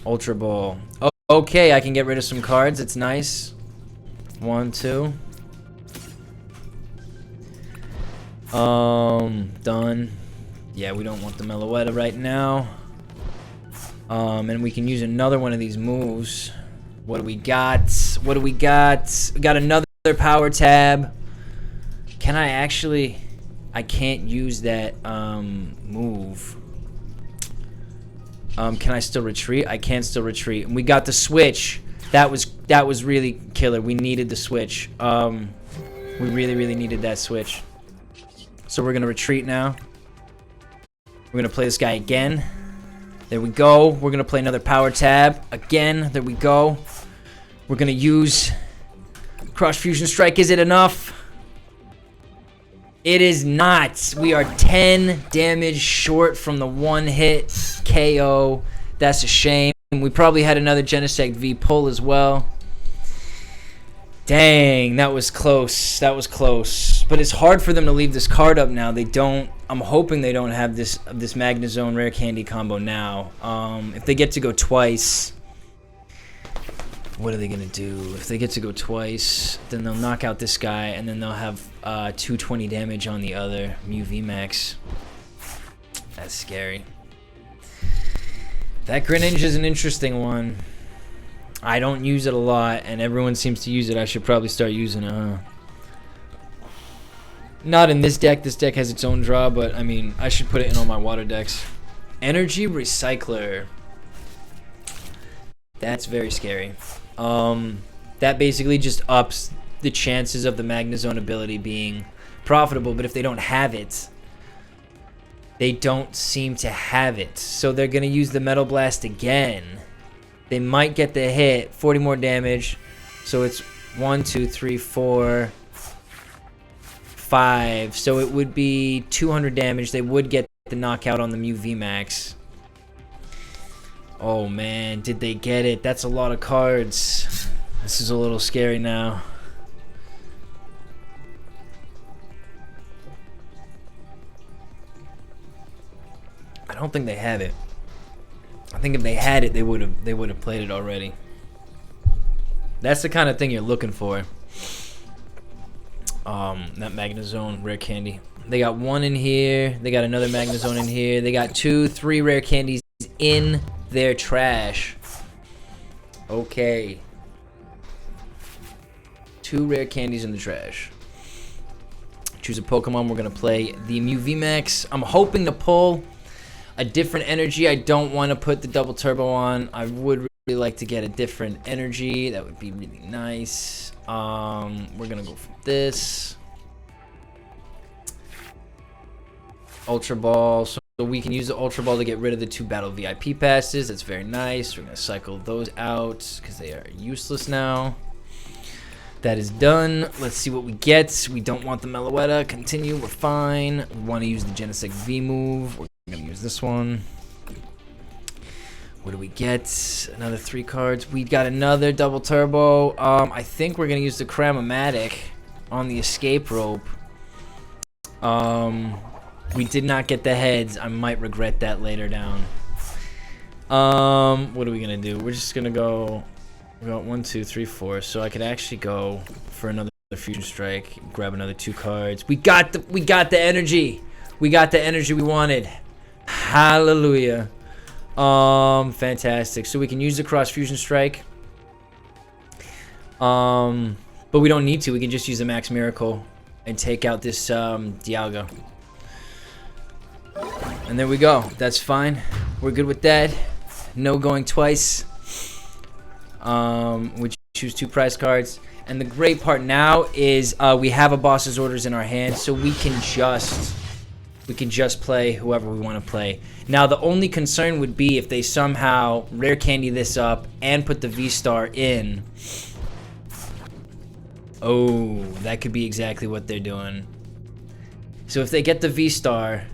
Ultra Ball. Oh, okay, I can get rid of some cards. It's nice. 1, 2. Done. Yeah, we don't want the Meloetta right now. And we can use another one of these moves. What do we got? What do we got? We got another Power Tab. Can I actually... I can't use that move. Can I still retreat? I can still retreat. And we got the Switch. That was really killer. We needed the Switch. We really needed that Switch. So we're gonna retreat now. We're gonna play this guy again. There we go. We're gonna play another Power Tab again. There we go. We're gonna use Cross Fusion Strike. Is it enough? It is not. We are 10 damage short from the one-hit KO. That's a shame. We probably had another Genesect V pull as well. Dang, that was close. That was close. But it's hard for them to leave this card up now. They don't. I'm hoping they don't have this Magnezone Rare Candy combo now. If they get to go twice, what are they gonna do? If they get to go twice, then they'll knock out this guy, and then they'll have 220 damage on the other Mew VMAX. That's scary. That Greninja is an interesting one. I don't use it a lot, and everyone seems to use it. I should probably start using it, huh? Not in this deck. This deck has its own draw, but I mean, I should put it in all my water decks. Energy Recycler. That's very scary. That basically just ups the chances of the Magnezone ability being profitable, but if they don't have it, they don't seem to have it. So they're going to use the Metal Blast again. They might get the hit, 40 more damage. So it's 1, 2, 3, 4, 5. So it would be 200 damage. They would get the knockout on the Mew VMAX. Oh man, did they get it? That's a lot of cards. This is a little scary now. I don't think they have it. I think if they had it, they would have played it already. That's the kind of thing you're looking for. That Magnezone Rare Candy. They got one in here. They got another Magnezone in here. They got 2, 3 Rare Candies in their trash. Okay. 2 Rare Candies in the trash. Choose a Pokemon. We're going to play the Mew VMAX. I'm hoping to pull a different energy. I don't want to put the double turbo on. I would like to get a different energy. That would be really nice. We're gonna go for this Ultra Ball, so we can use the Ultra Ball to get rid of the 2 Battle VIP passes. That's very nice. We're gonna cycle those out because they are useless now. That is done. Let's see what we get. We don't want the Meloetta. Continue. We're fine. We want to use the Genesect V move. We're gonna use this one. What do we get? Another 3 cards. We got another double turbo. I think we're gonna use the Cram-o-matic on the Escape Rope. We did not get the heads. I might regret that later down. What are we gonna do? We're just gonna go. We got 1, 2, 3, 4. So I could actually go for another Fusion Strike. Grab another 2 cards. We got the energy. We got the energy we wanted. Hallelujah. Fantastic. So we can use the Cross Fusion Strike. But we don't need to. We can just use the Max Miracle and take out this Dialga. And there we go. That's fine. We're good with that. No going twice. We choose 2 prize cards. And the great part now is we have a boss's orders in our hand, so we can just play whoever we want to play. Now the only concern would be if they somehow rare candy this up and put the V-Star in. Oh, that could be exactly what they're doing. So if they get the V-Star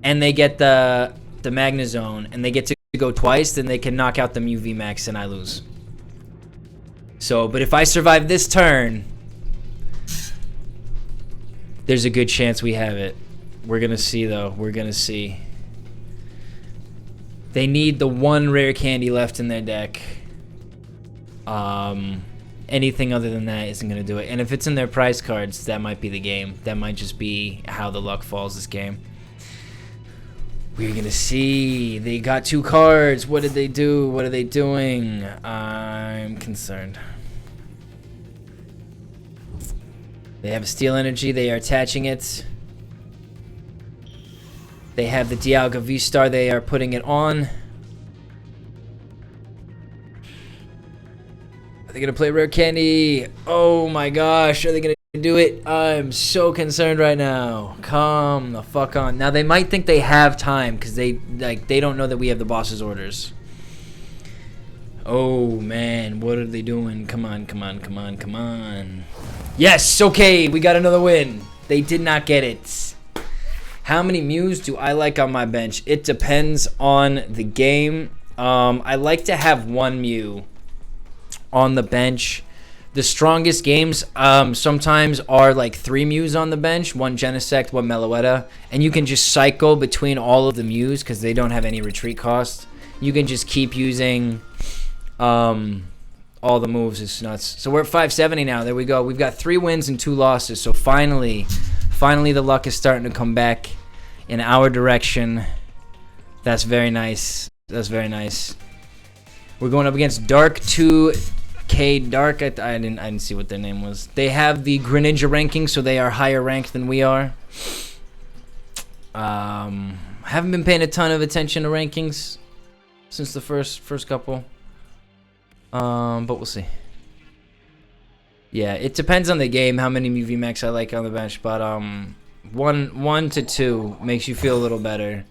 and they get the Magnezone and they get to go twice, then they can knock out the Mew VMAX and I lose. So, but if I survive this turn, there's a good chance we have it. We're gonna see though. We're gonna see. They need the 1 rare candy left in their deck. Anything other than that isn't gonna do it. And if it's in their prize cards, that might be the game. That might just be how the luck falls this game. We're gonna see. They got 2 cards. What did they do? What are they doing? I'm concerned. They have a Steel Energy. They are attaching it. They have the Dialga V-Star. They are putting it on. Are they gonna play rare candy? Oh my gosh! Are they gonna do it? I'm so concerned right now. Come the fuck on. Now they might think they have time because they don't know that we have the boss's orders. Oh man, what are they doing? Come on, come on, come on, come on. Yes, okay, we got another win. They did not get it. How many Mews do I like on my bench? It depends on the game. I like to have 1 Mew on the bench. The strongest games sometimes are like 3 Mews on the bench, 1 Genesect, 1 Meloetta, and you can just cycle between all of the Mews because they don't have any retreat cost. You can just keep using all the moves. It's nuts. So we're at 570 now. There we go. We've got 3 wins and 2 losses. So finally the luck is starting to come back in our direction. That's very nice. That's very nice. We're going up against Dark 2K Dark. I didn't see what their name was. They have the Greninja ranking, so they are higher ranked than we are. Haven't been paying a ton of attention to rankings since the first couple. But we'll see. Yeah, it depends on the game how many Mew VMAX I like on the bench, but 1 to 2 makes you feel a little better.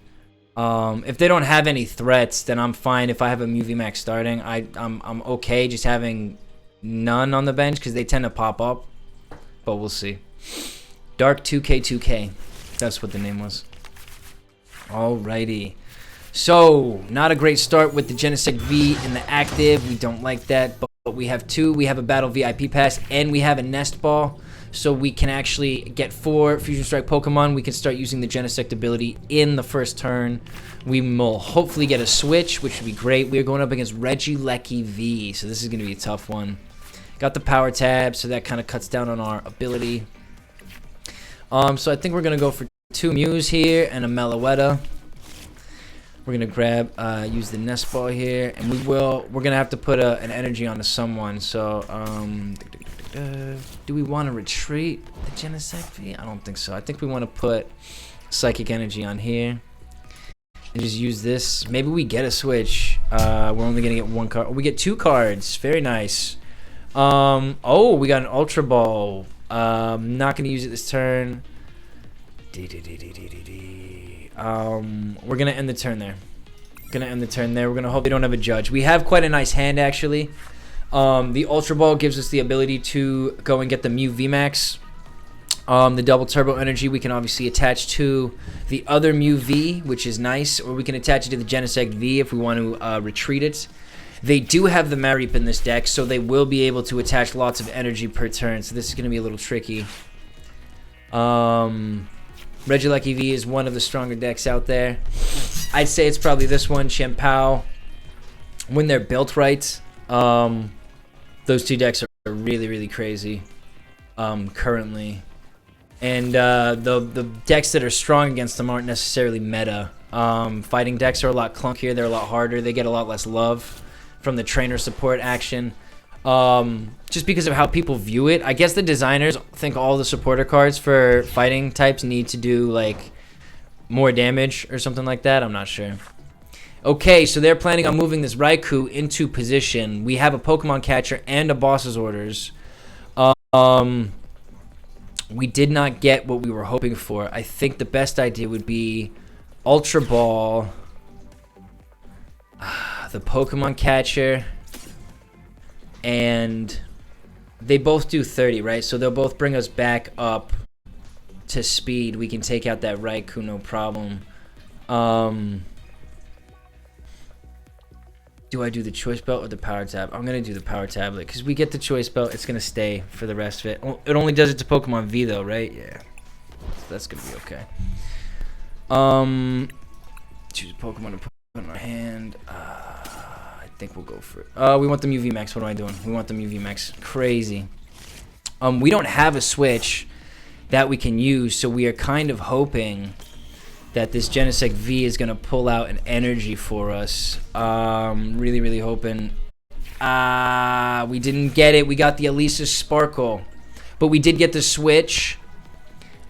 If they don't have any threats, then I'm fine. If I have a Mew VMAX starting, I'm okay just having none on the bench because they tend to pop up. But we'll see. Dark 2K2K, that's what the name was. Alrighty. So, not a great start with the Genesect V in the active. We don't like that, but we have 2. We have a Battle VIP Pass, and we have a Nest Ball. So we can actually get 4 Fusion Strike Pokemon. We can start using the Genesect ability in the first turn. We will hopefully get a Switch, which would be great. We are going up against Regieleki V, so this is going to be a tough one. Got the Power Tab, so that kind of cuts down on our ability. So I think we're going to go for 2 Mews here and a Meloetta. We're gonna grab, use the Nest Ball here, and we're gonna have to put an energy onto someone. So, do we want to retreat the Genesect V? I don't think so. I think we want to put Psychic Energy on here and just use this. Maybe we get a Switch. We're only gonna get one card. We get 2 cards. Very nice. Oh, we got an Ultra Ball. Not gonna use it this turn. We're gonna end the turn there. We're gonna hope they don't have a judge. We have quite a nice hand actually. The Ultra Ball gives us the ability to go and get the Mew VMAX. The double turbo energy we can obviously attach to the other Mew V, which is nice, or we can attach it to the Genesect V if we want to retreat it. They do have the Mareep in this deck, so they will be able to attach lots of energy per turn, so this is going to be a little tricky. Regieleki V is one of the stronger decks out there. I'd say it's probably this one, Chien-Pao. When they're built right, those 2 decks are really, really crazy currently. And the decks that are strong against them aren't necessarily meta. Fighting decks are a lot clunkier. They're a lot harder. They get a lot less love from the trainer support action. Just because of how people view it. I guess the designers think all the supporter cards for fighting types need to do like more damage or something like that. I'm not sure. Okay, so they're planning on moving this Raikou into position. We have a Pokemon Catcher and a Boss's Orders. We did not get what we were hoping for. I think the best idea would be Ultra Ball, the Pokemon Catcher, and they both do 30, right? So they'll both bring us back up to speed. We can take out that Raikou, no problem. Do I do the Choice Belt or the Power Tab? I'm going to do the Power Tablet because we get the Choice Belt. It's going to stay for the rest of it. It only does it to Pokemon V though, right? Yeah. So that's going to be okay. Choose a Pokemon to put in our hand. I think we'll go for it. We want the Mew VMAX. What am I doing? We want the Mew VMAX. Crazy. We don't have a Switch that we can use, so we are kind of hoping that this Genesect V is going to pull out an energy for us. Really, really hoping. We didn't get it. We got the Elesa Sparkle. But we did get the Switch.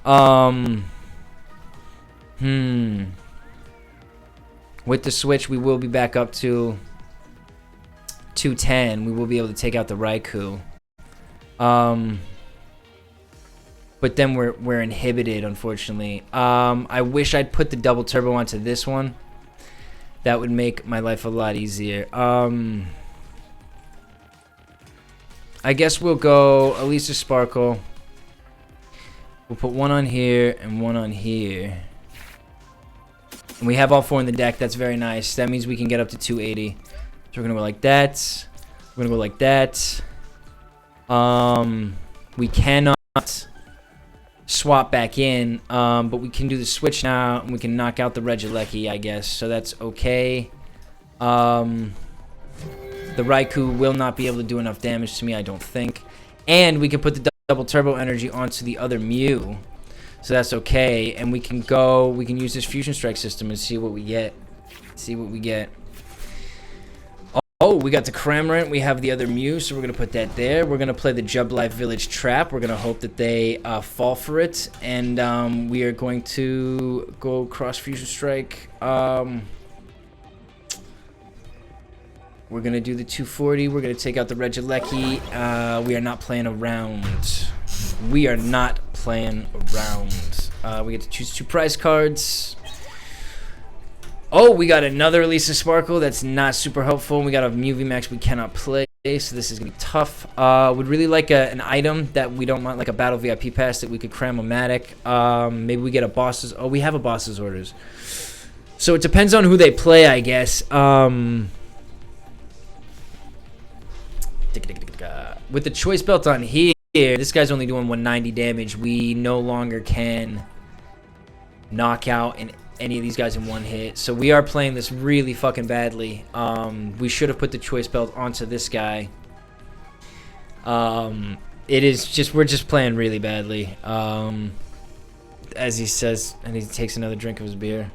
With the Switch, we will be back up to 210. We will be able to take out the Raikou. But then we're inhibited, unfortunately. I wish I'd put the double turbo onto this one. That would make my life a lot easier. I guess we'll go Elesa Sparkle. We'll put one on here and one on here. And we have all 4 in the deck. That's very nice. That means we can get up to 280. So we're going to go like that. We're going to go like that. We cannot swap back in, but we can do the switch now, and we can knock out the Regieleki, I guess, so that's okay. The Raikou will not be able to do enough damage to me, I don't think, and we can put the double turbo energy onto the other Mew, so that's okay, and we can use this Fusion Strike system and see what we get. Oh, we got the Cramorant. We have the other Mew, so we're going to put that there. We're going to play the Jubilife Village Trap. We're going to hope that they fall for it. And we are going to go Cross Fusion Strike. We're going to do the 240. We're going to take out the Regieleki. We are not playing around. We get to choose 2 prize cards. Oh, we got another Elesa Sparkle. That's not super helpful. We got a Mew VMAX we cannot play, so this is going to be tough. Would really like an item that we don't want, like a Battle VIP Pass that we could Cram-o-matic. Maybe we get a Boss's... Oh, we have a Boss's Orders. So it depends on who they play, I guess. With the Choice Belt on here, this guy's only doing 190 damage. We no longer can knock out any of these guys in one hit, so we are playing this really fucking badly. We should have put the Choice Belt onto this guy. We're just playing really badly. As he says, and he takes another drink of his beer.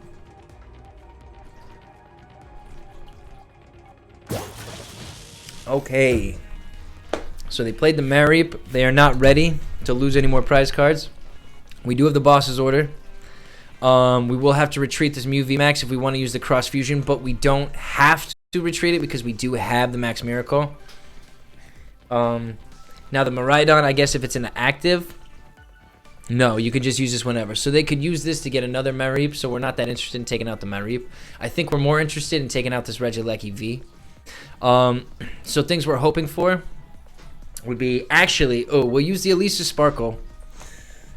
Okay, so they played the Mareep. They are not ready to lose any more prize cards. We do have the Boss's Order. We will have to retreat this Mew VMAX if we want to use the Cross Fusion, but we don't have to retreat it because we do have the Max Miracle. Now the Miraidon, I guess if it's an active, no, you could just use this whenever. So they could use this to get another Mareep, so we're not that interested in taking out the Mareep. I think we're more interested in taking out this Regieleki V. So things we're hoping for would be actually, we'll use the Elesa Sparkle.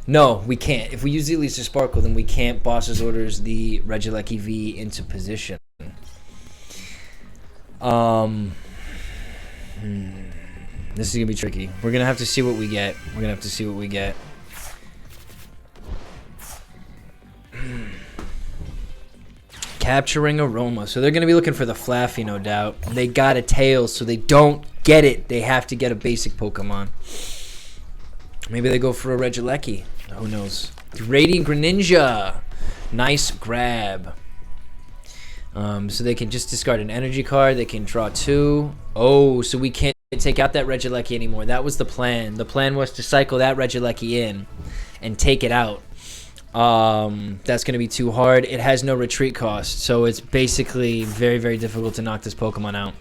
No, we can't. If we use the Elesa Sparkle, then we can't Boss's Orders the Regieleki V into position. This is gonna be tricky. We're gonna have to see what we get. Capturing Aroma. So they're gonna be looking for the Flaffy, no doubt. They got a tail, so they don't get it. They have to get a basic Pokemon. Maybe they go for a Regieleki. Who knows? Radiant Greninja. Nice grab. So they can just discard an energy card. They can draw 2. Oh, so we can't take out that Regieleki anymore. That was the plan. The plan was to cycle that Regieleki in and take it out. That's going to be too hard. It has no retreat cost, so it's basically very, very difficult to knock this Pokemon out.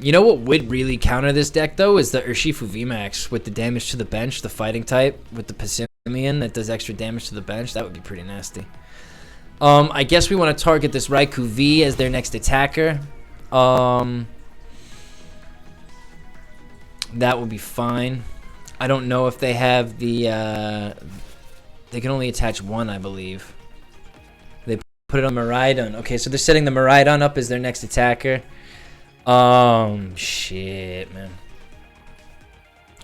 You know what would really counter this deck, though, is the Urshifu VMAX with the damage to the bench, the fighting type, with the Passimian that does extra damage to the bench. That would be pretty nasty. I guess we want to target this Raikou V as their next attacker. That would be fine. I don't know if they have the... they can only attach 1, I believe. They put it on Miraidon. Okay, so they're setting the Miraidon up as their next attacker. Shit, man.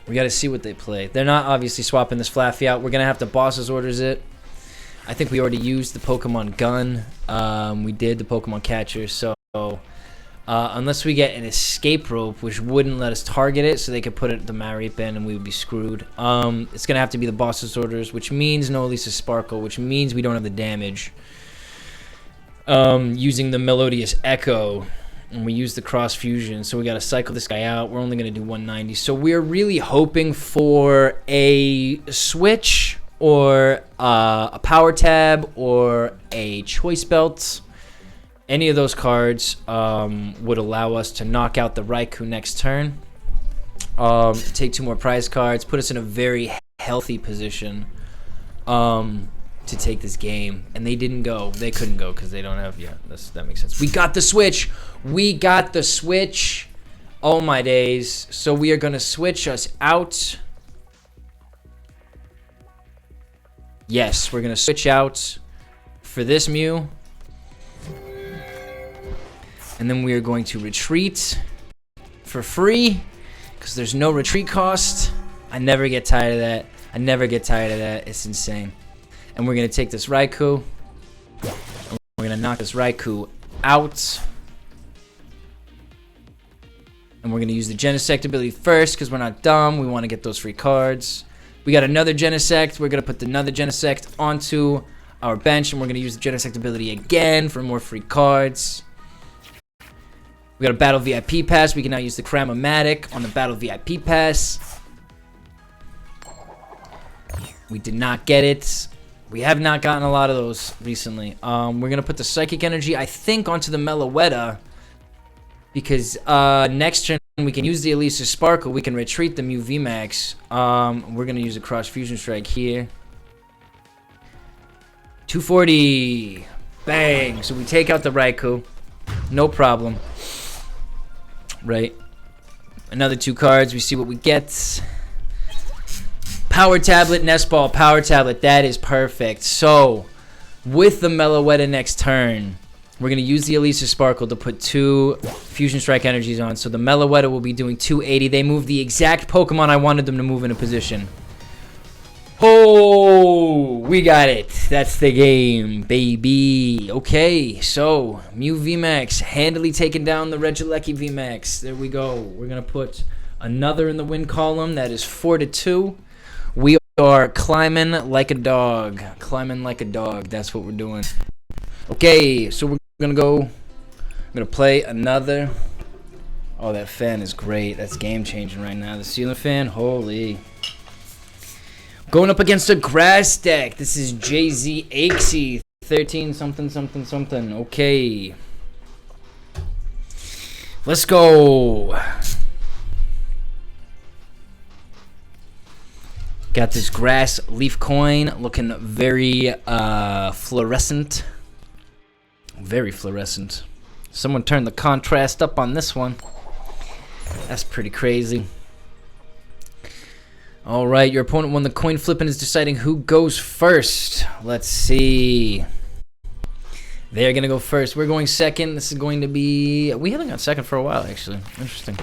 We got to see what they play. They're not obviously swapping this Flaffy out. We're going to have to Boss's Orders it. I think we already used the Pokemon Gun. We did the Pokemon Catcher, so... unless we get an Escape Rope, which wouldn't let us target it, so they could put it the Mareep in and we would be screwed. It's going to have to be the Boss's Orders, which means no Elesa Sparkle, which means we don't have the damage. Using the Melodious Echo, and we use the Cross Fusion, so we got to cycle this guy out. We're only going to do 190. So we're really hoping for a Switch or a Power Tab or a Choice Belt. Any of those cards would allow us to knock out the Raikou next turn, take 2 more prize cards, put us in a very healthy position to take this game. And they didn't go. They couldn't go because they don't have... Yeah, that makes sense. We got the Switch. We got the Switch. Oh, my days. So we are going to switch us out. Yes, we're going to switch out for this Mew. And then we are going to retreat for free because there's no retreat cost. I never get tired of that. It's insane. And we're going to take this Raikou. And we're going to knock this Raikou out. And we're going to use the Genesect ability first because we're not dumb. We want to get those free cards. We got another Genesect. We're going to put another Genesect onto our bench. And we're going to use the Genesect ability again for more free cards. We got a Battle VIP Pass. We can now use the Cram-o-matic on the Battle VIP Pass. We did not get it. We have not gotten a lot of those recently. We're going to put the Psychic Energy, I think, onto the Meloetta. Because next turn, we can use the Elesa Sparkle. We can retreat the Mew VMAX. We're going to use a Cross Fusion Strike here. 240. Bang. So we take out the Raikou. No problem. Right. Another 2 cards. We see what we get. Power Tablet, Nest Ball, Power Tablet. That is perfect. So, with the Meloetta next turn, we're going to use the Elesa Sparkle to put 2 Fusion Strike energies on. So the Meloetta will be doing 280. They moved the exact Pokemon I wanted them to move in a position. Oh, we got it. That's the game, baby. Okay, so Mew VMAX handily taking down the Regieleki VMAX. There we go. We're going to put another in the win column. That is 4-2. We are climbing like a dog. Climbing like a dog. That's what we're doing. Okay, so we're going to go. I'm going to play another. Oh, that fan is great. That's game-changing right now. The Cilan fan, holy. Going up against a grass deck. This is JZ Axie 13 something something something. Okay. Let's go. Got this grass leaf coin looking very fluorescent. Very fluorescent. Someone turned the contrast up on this one. That's pretty crazy. Alright, your opponent won the coin flip and is deciding who goes first. Let's see. They're going to go first. We're going second. This is going to be... We haven't gone second for a while, actually. Interesting.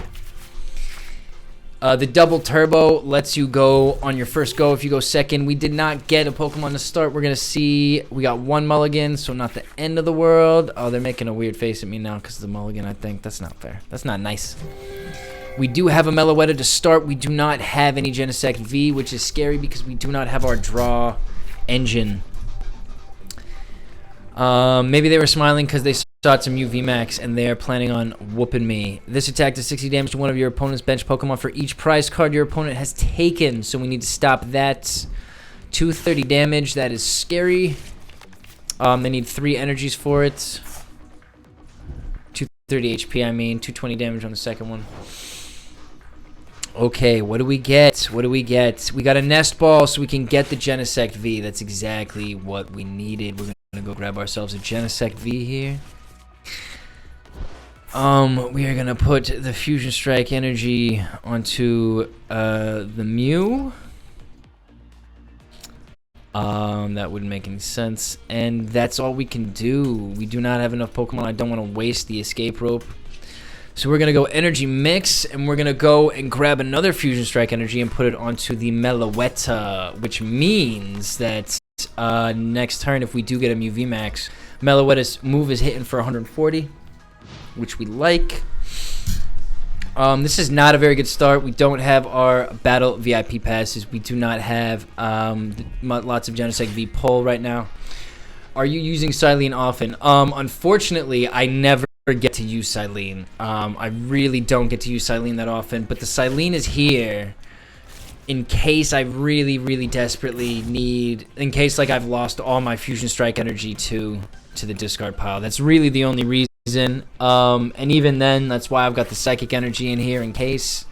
The double turbo lets you go on your first go if you go second. We did not get a Pokemon to start. We're going to see. We got one mulligan, so not the end of the world. Oh, they're making a weird face at me now because of the mulligan, I think. That's not fair. That's not nice. We do have a Meloetta to start. We do not have any Genesect V, which is scary because we do not have our draw engine. Maybe they were smiling because they saw it's a Mew VMAX and they are planning on whooping me. This attack does 60 damage to one of your opponent's bench Pokemon for each prize card your opponent has taken. So we need to stop that. 230 damage. That is scary. They need 3 energies for it. 230 HP, I mean. 220 damage on the second one. Okay, what do we get? What do we get? We got a Nest Ball so we can get the Genesect V. That's exactly what we needed. We're going to go grab ourselves a Genesect V here. We are going to put the Fusion Strike energy onto the Mew. That wouldn't make any sense. And that's all we can do. We do not have enough Pokemon. I don't want to waste the Escape Rope. So we're going to go Energy Mix, and we're going to go and grab another Fusion Strike energy and put it onto the Meloetta, which means that next turn, if we do get a Mew VMAX, Meloetta's move is hitting for 140, which we like. This is not a very good start. We don't have our Battle VIP passes. We do not have lots of Genesect V pull right now. Are you using Cyllene often? Unfortunately, I never get to use Cyllene. I really don't get to use Cyllene that often, but the Cyllene is here in case I really, really desperately need, in case like I've lost all my Fusion Strike energy to the discard pile. That's really the only reason. And even then, that's why I've got the Psychic energy in here in case.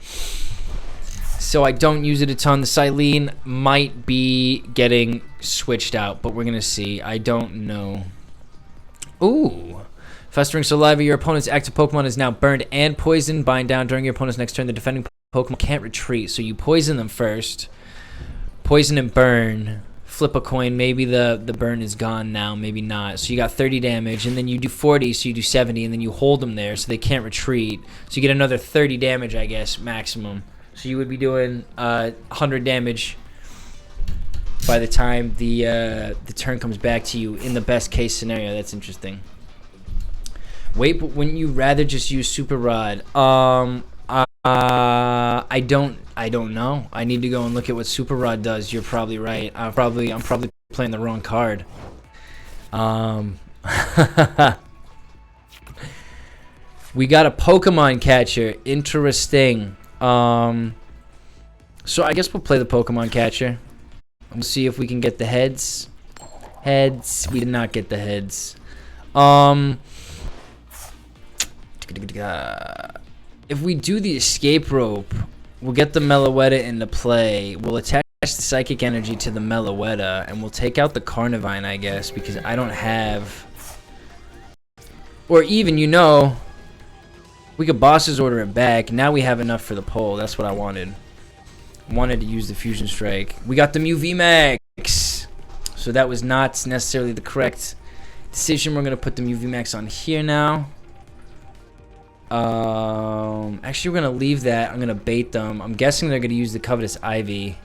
So I don't use it a ton. The Cyllene might be getting switched out, but we're gonna see. I don't know. Ooh. Festering Saliva, your opponent's active Pokemon is now burned and poisoned. Bind down during your opponent's next turn. The defending Pokemon can't retreat. So you poison them first. Poison and burn. Flip a coin. Maybe the burn is gone now. Maybe not. So you got 30 damage. And then you do 40. So you do 70. And then you hold them there so they can't retreat. So you get another 30 damage, I guess, maximum. So you would be doing 100 damage by the time the turn comes back to you in the best case scenario. That's interesting. Wait, but wouldn't you rather just use Super Rod? I don't know. I need to go and look at what Super Rod does. You're probably right. I'm probably playing the wrong card. We got a Pokemon Catcher. Interesting. So I guess we'll play the Pokemon Catcher. We'll see if we can get the heads. Heads. We did not get the heads. If we do the Escape Rope, we'll get the Meloetta into play. We'll attach the Psychic Energy to the Meloetta, and we'll take out the Carnivine, I guess, because I don't have... Or even, you know, we could Boss's Order it back. Now we have enough for the pull. That's what I wanted. Wanted to use the Fusion Strike. We got the Mew VMAX. So that was not necessarily the correct decision. We're going to put the Mew VMAX on here now. Actually, we're going to leave that. I'm going to bait them. I'm guessing they're going to use the Covetous Ivy.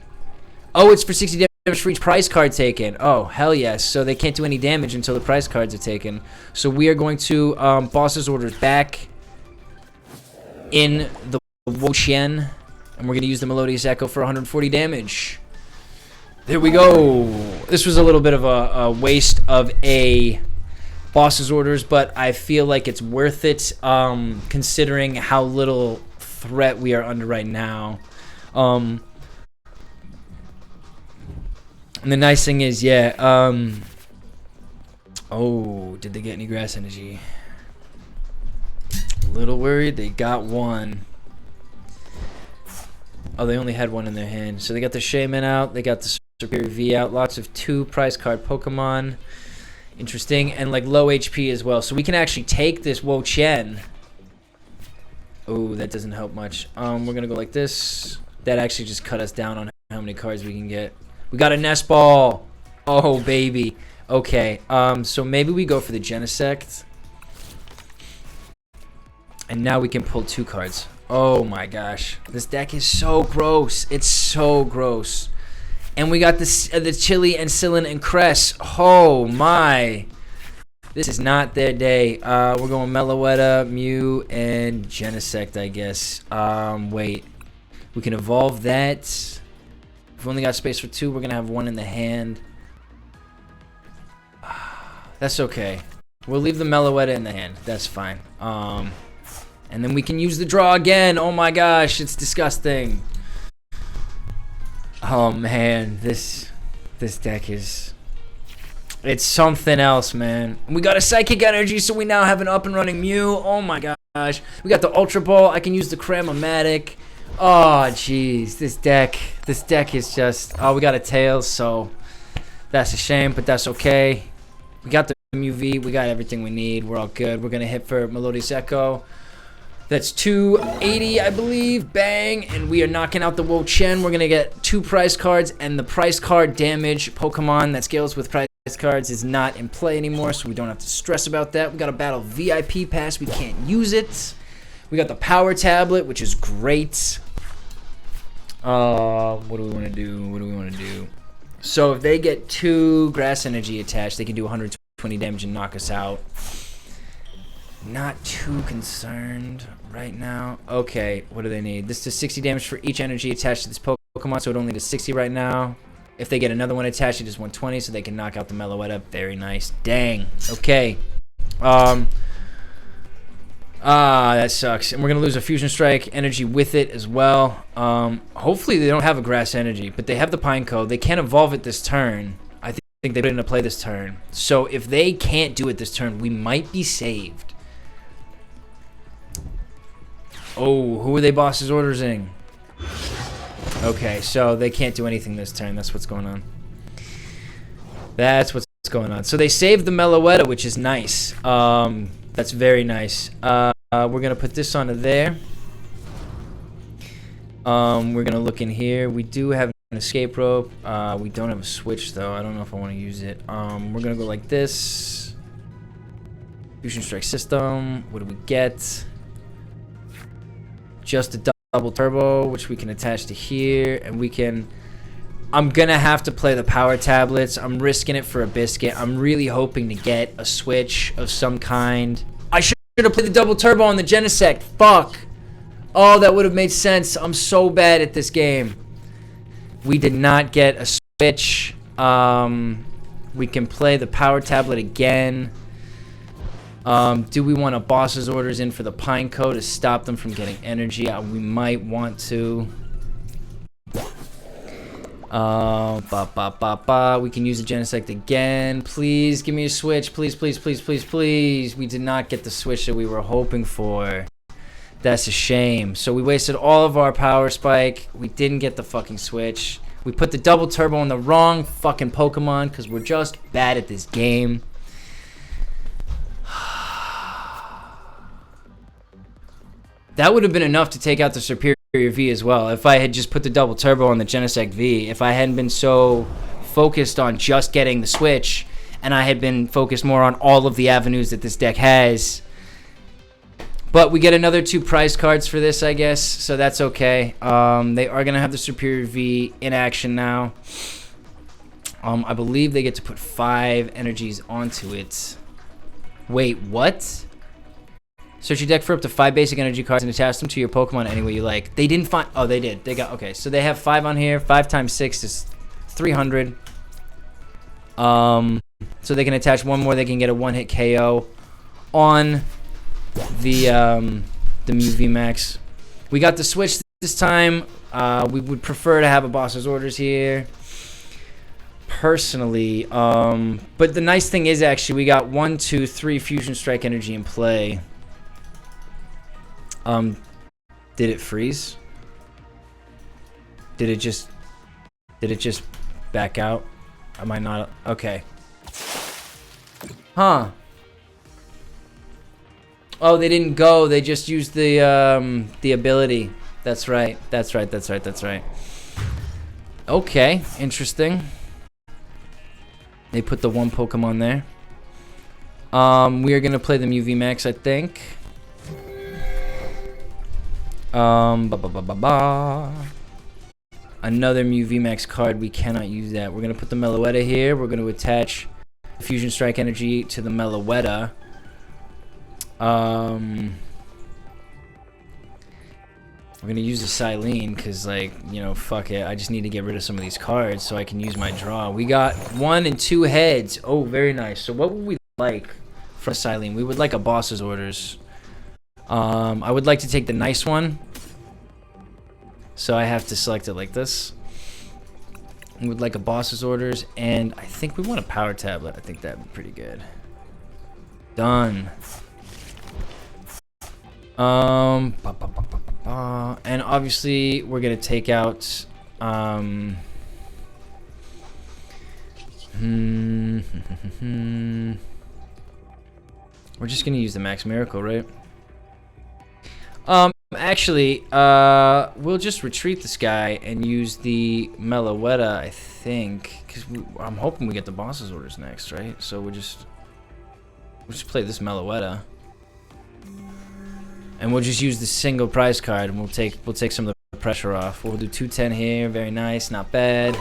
Oh, it's for 60 damage for each prize card taken. Oh, hell yes. So they can't do any damage until the prize cards are taken. So we are going to Boss's Orders back in the Wo-Chien. And we're going to use the Melodious Echo for 140 damage. There we go. This was a little bit of a waste of a Boss's Orders, but I feel like it's worth it considering how little threat we are under right now. And the nice thing is, yeah, Oh, did they get any grass energy? A little worried. They got one. Oh, they only had one in their hand. So they got the Shaman out. They got the Superior V out. Lots of 2 prize card Pokemon. Interesting. And like low HP as well. So we can actually take this Wo-Chien. Oh, that doesn't help much. We're going to go like this. That actually just cut us down on how many cards we can get. We got a Nest Ball. Oh, baby. Okay. So maybe we go for the Genesect. And now we can pull 2 cards. Oh my gosh. This deck is so gross. It's so gross. And we got the Chili and Cilan and Cress. Oh my. This is not their day. We're going Meloetta, Mew, and Genesect, I guess. Wait. We can evolve that. We've only got space for 2. We're going to have 1 in the hand. That's okay. We'll leave the Meloetta in the hand. That's fine. And then we can use the draw again. Oh my gosh, it's disgusting. Oh man, this deck is... It's something else, man. We got a Psychic Energy, so we now have an up and running Mew. Oh my gosh. We got the Ultra Ball. I can use the Cram-o-matic. Oh jeez, this deck is just... Oh, we got a Tails, so that's a shame, but that's okay. We got the Mew V. We got everything we need. We're all good. We're gonna hit for Melodious Echo. That's 280, I believe. Bang. And we are knocking out the Wo-Chien. We're going to get 2 prize cards. And the prize card damage Pokemon that scales with prize cards is not in play anymore. So we don't have to stress about that. We got a Battle VIP Pass. We can't use it. We got the Power Tablet, which is great. What do we want to do? So if they get 2 Grass Energy attached, they can do 120 damage and knock us out. Not too concerned right now. Okay, what do they need? This does 60 damage for each energy attached to this Pokemon, so it only does 60 right now. If they get another one attached, it does 120, so they can knock out the Meloetta. Very nice. Dang. Okay. That sucks. And we're going to lose a Fusion Strike energy with it as well. Hopefully they don't have a Grass Energy, but they have the Pineco. They can't evolve it this turn. I think they put into play this turn. So if they can't do it this turn, we might be saved. Oh, who are they bosses ordering? Okay, so they can't do anything this turn. That's what's going on. That's what's going on. So they saved the Meloetta, which is nice. That's very nice. We're going to put this onto there. We're going to look in here. We do have an Escape Rope. We don't have a Switch, though. I don't know if I want to use it. We're going to go like this. Fusion Strike System. What do we get? Just a double turbo, which we can attach to here, and we can... I'm gonna have to play the Power Tablets. I'm risking it for a biscuit. I'm really hoping to get a Switch of some kind. I should have played the double turbo on the Genesect. Fuck. Oh, that would have made sense. I'm so bad at this game. We did not get a Switch. We can play the Power Tablet again. Do we want a boss's orders in for the Pineco to stop them from getting energy? We might want to. We can use the Genesect again. Please give me a Switch. Please, please, please, please, please. We did not get the Switch that we were hoping for. That's a shame. So we wasted all of our Power Spike. We didn't get the fucking Switch. We put the double turbo on the wrong fucking Pokemon because we're just bad at this game. That would have been enough to take out the Superior V as well. If I had just put the double turbo on the Genesect V, if I hadn't been so focused on just getting the Switch, and I had been focused more on all of the avenues that this deck has. But we get another 2 prize cards for this, I guess, so that's okay. They are going to have the Superior V in action now. I believe they get to put 5 energies onto it. Wait, what? Search your deck for up to 5 basic energy cards and attach them to your Pokemon any way you like. They didn't find... Oh, they did. They got... Okay, so they have 5 on here. 5 times 6 is 300. So they can attach 1 more. They can get a 1-hit KO on the Mew VMAX. We got the Switch this time. We would prefer to have a boss's orders here. personally. But the nice thing is actually we got 1, 2, 3 Fusion Strike energy in play. Did it freeze? Did it just back out? Am I not okay? Huh. Oh, they didn't go. They just used the ability. That's right. That's right. That's right. That's right. Okay, interesting. They put the one Pokemon there. We are gonna play the Mew VMAX, I think. Another Mew VMAX card. We cannot use that. We're gonna put the Meloetta here. We're gonna attach Fusion Strike energy to the Meloetta. We're gonna use the Cilan because, like, you know, fuck it. I just need to get rid of some of these cards so I can use my draw. We got 1 and 2 heads. Oh, very nice. So what would we like from Cilan? We would like a boss's orders. I would like to take the nice one. So I have to select it like this. We would like a boss's orders, and I think we want a power tablet. I think that'd be pretty good. Done. And obviously we're gonna take out we're just gonna use the Max Miracle, right? Actually, we'll just retreat this guy and use the Meloetta, I think, because I'm hoping we get the boss's orders next, right? So we'll just play this Meloetta. And we'll just use the single prize card, and we'll take some of the pressure off. We'll do 210 here, very nice, not bad.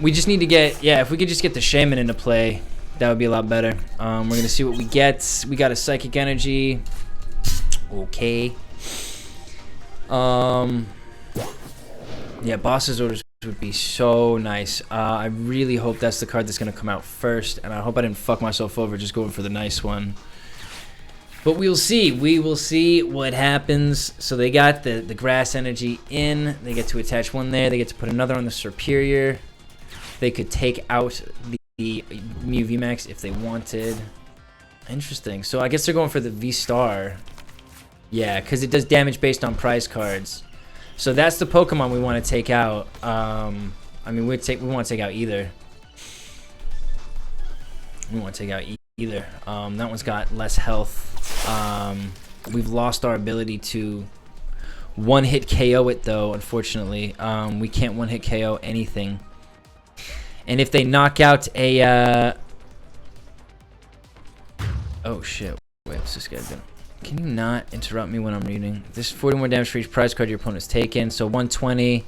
We just need to get, yeah, if we could just get the Shaman into play, that would be a lot better. We're gonna see what we get. We got a Psychic Energy. Okay. Yeah, boss's orders would be so nice. I really hope that's the card that's gonna come out first, and I hope I didn't fuck myself over just going for the nice one. But we'll see. We will see what happens. So they got the grass energy in. They get to attach one there. They get to put another on the Superior. They could take out the Mew VMAX if they wanted. Interesting. So I guess they're going for the V-Star. Yeah, because it does damage based on prize cards. So that's the Pokemon we want to take out. I mean, we want to take out either. We want to take out either. That one's got less health. We've lost our ability to one-hit KO it, though, unfortunately. We can't one-hit KO anything. And if they knock out a... Oh, shit. Wait, what's this guy doing? Can you not interrupt me when I'm reading? This 40 more damage for each prize card your opponent's taken. So 120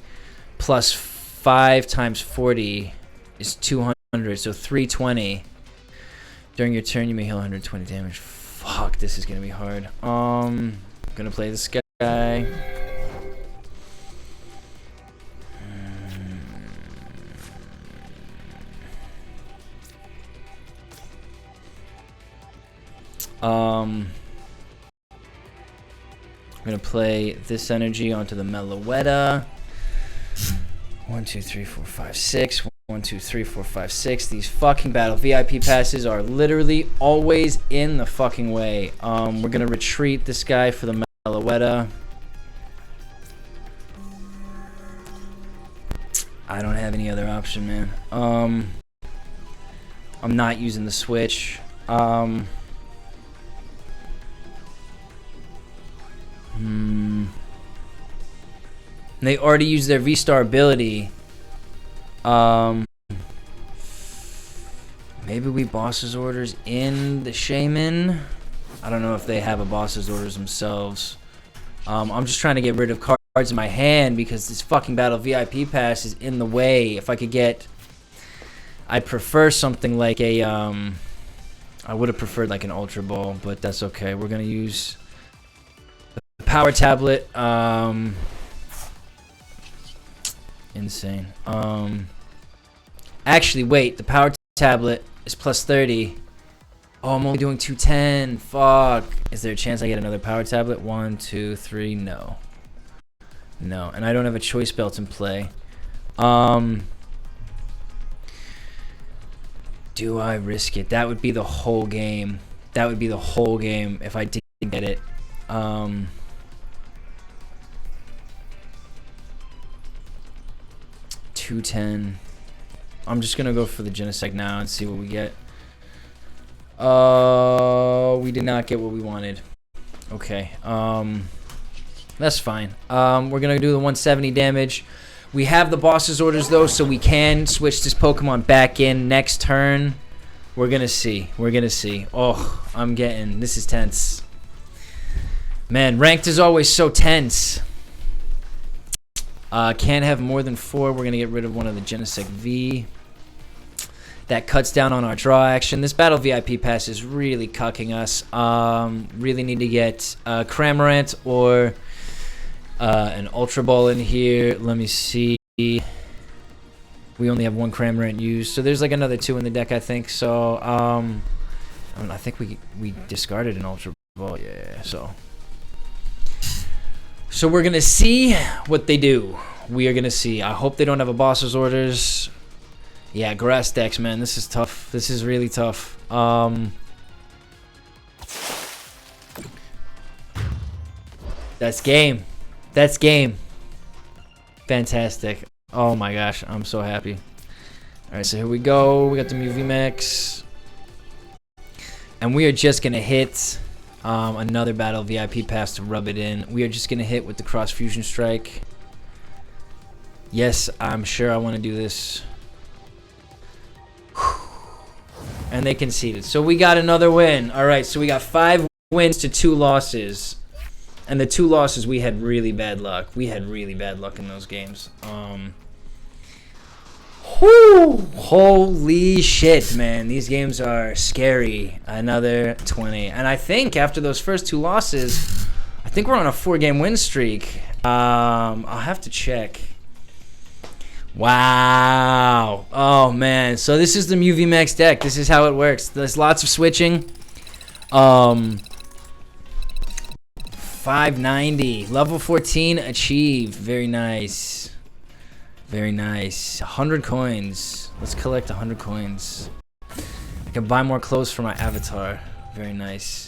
plus 5 times 40 is 200. So 320. During your turn, you may heal 120 damage. Fuck, this is gonna be hard. I'm gonna play this guy. I'm gonna play this energy onto the Meloetta. 1, 2, 3, 4, 5, 6. 1, 2, 3, 4, 5, 6. These fucking Battle VIP passes are literally always in the fucking way. We're gonna retreat this guy for the Meloetta. I don't have any other option, man. I'm not using the Switch. They already used their V-Star ability. Maybe we boss's orders in the Shaman. I don't know if they have a boss's orders themselves. I'm just trying to get rid of cards in my hand because this fucking Battle VIP pass is in the way. If I could get, I'd prefer something like a I would have preferred like an Ultra Ball, but that's okay. We're gonna use the Power Tablet. Insane. Actually, wait. The Power Tablet is plus 30. Oh, I'm only doing 210. Fuck. Is there a chance I get another Power Tablet? 1, 2, 3. No. No. And I don't have a choice belt in play. Do I risk it? That would be the whole game. That would be the whole game if I didn't get it. 210. I'm just gonna go for the Genesect now and see what we get. We did not get what we wanted. Okay. That's fine. We're gonna do the 170 damage. We have the boss's orders though, so we can switch this Pokemon back in next turn. We're gonna see. We're gonna see. Oh, this is tense. Man, ranked is always so tense. Can't have more than 4. We're gonna get rid of one of the Genesect V. That cuts down on our draw action. This Battle VIP Pass is really cucking us. Really need to get Cram-o-matic or an Ultra Ball in here. Let me see. We only have 1 Cram-o-matic used, so there's like another 2 in the deck, I think. So I think we discarded an Ultra Ball. Yeah. So we're gonna see what they do. We are gonna see. I hope they don't have a boss's orders. Yeah, grass decks, man. This is tough. This is really tough. That's game. That's game. Fantastic. Oh my gosh, I'm so happy. All right, so here we go. We got the Mew VMAX, and we are just gonna hit another Battle VIP Pass to rub it in. We are just gonna hit with the Cross Fusion Strike. Yes, I'm sure I want to do this. And they conceded. So we got another win. All right, so we got 5 wins to 2 losses. And the 2 losses, we had really bad luck. We had really bad luck in those games. Holy shit, man. These games are scary. Another 20. And I think after those first 2 losses, I think we're on a 4-game win streak. I'll have to check. Wow. Oh, man. So this is the Mew VMAX deck. This is how it works. There's lots of switching. 590. Level 14 achieved. Very nice. Very nice. 100 coins. Let's collect 100 coins. I can buy more clothes for my avatar. Very nice.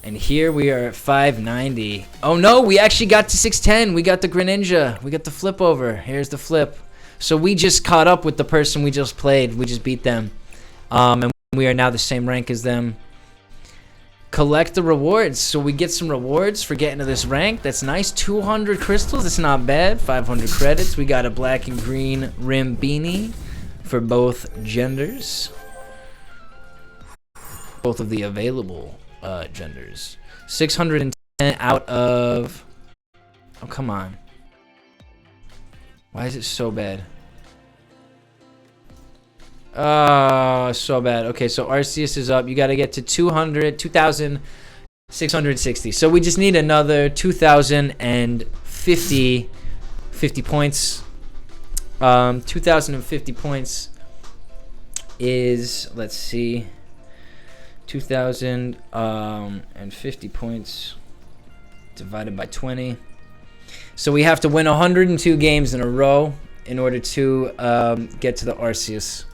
And here we are at 590. Oh no, we actually got to 610. We got the Greninja. We got the flip over. Here's the flip. So we just caught up with the person we just played. We just beat them. And we are now the same rank as them. Collect the rewards. So we get some rewards for getting to this rank. That's nice. 200 crystals. That's not bad. 500 credits. We got a black and green rim beanie for both genders. Both of the available genders. 610 out of... Oh, come on. Why is it so bad? So bad. Okay, so Arceus is up. You got to get to 2,660. So we just need another 2,050 points. 2,050 points is, let's see, 2,050 points divided by 20. So we have to win 102 games in a row in order to get to the Arceus.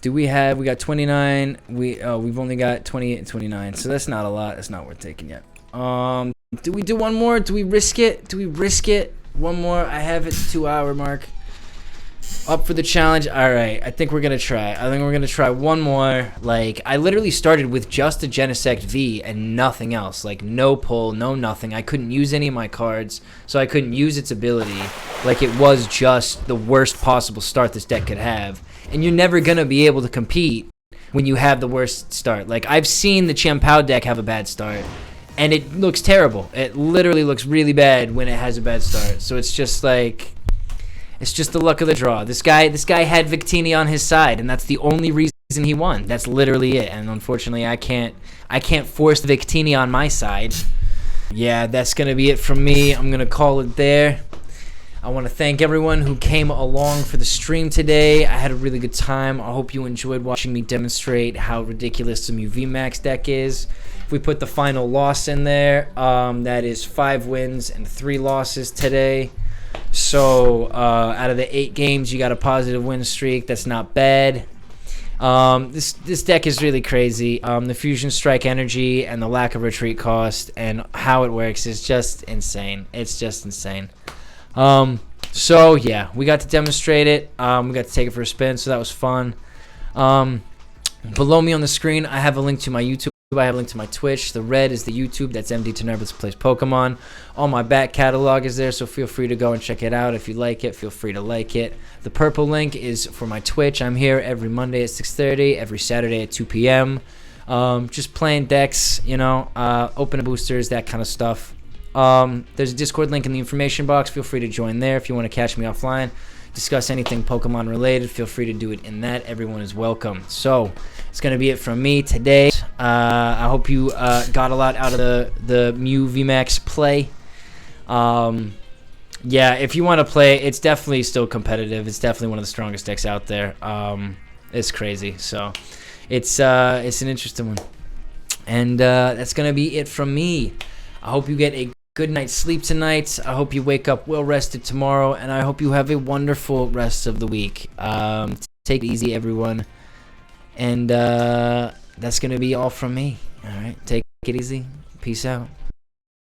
We got 29. We've only got 28 and 29. So that's not a lot. That's not worth taking yet. Do we do one more? Do we risk it? Do we risk it? One more. I have it 2-hour mark. Up for the challenge. All right, I think we're gonna try. I think we're gonna try one more. Like, I literally started with just a Genesect V and nothing else. Like, no pull, no nothing. I couldn't use any of my cards, so I couldn't use its ability. Like, it was just the worst possible start this deck could have. And you're never gonna be able to compete when you have the worst start. Like, I've seen the Chien-Pao deck have a bad start, and it looks terrible. It literally looks really bad when it has a bad start. So it's just like... It's just the luck of the draw. This guy had Victini on his side, and that's the only reason he won. That's literally it. And unfortunately, I can't force Victini on my side. Yeah, that's gonna be it from me. I'm gonna call it there. I want to thank everyone who came along for the stream today. I had a really good time. I hope you enjoyed watching me demonstrate how ridiculous the Mew VMAX deck is. If we put the final loss in there, that is 5 wins and 3 losses today. So out of the 8 games, you got a positive win streak. That's not bad. This deck is really crazy. The Fusion Strike energy and the lack of retreat cost and how it works is just insane. It's just insane. So yeah, we got to demonstrate it. We got to take it for a spin, so that was fun. Below me on the screen, I have a link to my YouTube. I have a link to my Twitch. The red is the YouTube. That's MDTenebris Plays Pokemon. All my back catalog is there, so feel free to go and check it out. If you like it, feel free to like it. The purple link is for my Twitch. I'm here every Monday at 6:30, every Saturday at 2 p.m. Just playing decks, you know, opening boosters, that kind of stuff. There's a Discord link in the information box. Feel free to join there if you want to catch me offline. Discuss anything Pokemon related. Feel free to do it in that. Everyone is welcome. So it's going to be it from me today. I hope you got a lot out of the Mew VMAX play. Yeah, if you want to play, it's definitely still competitive. It's definitely one of the strongest decks out there. It's crazy. So it's an interesting one. And that's going to be it from me. I hope you get a good night's sleep tonight. I hope you wake up well rested tomorrow, and I hope you have a wonderful rest of the week. Take it easy, everyone. And that's going to be all from me. All right, take it easy. Peace out.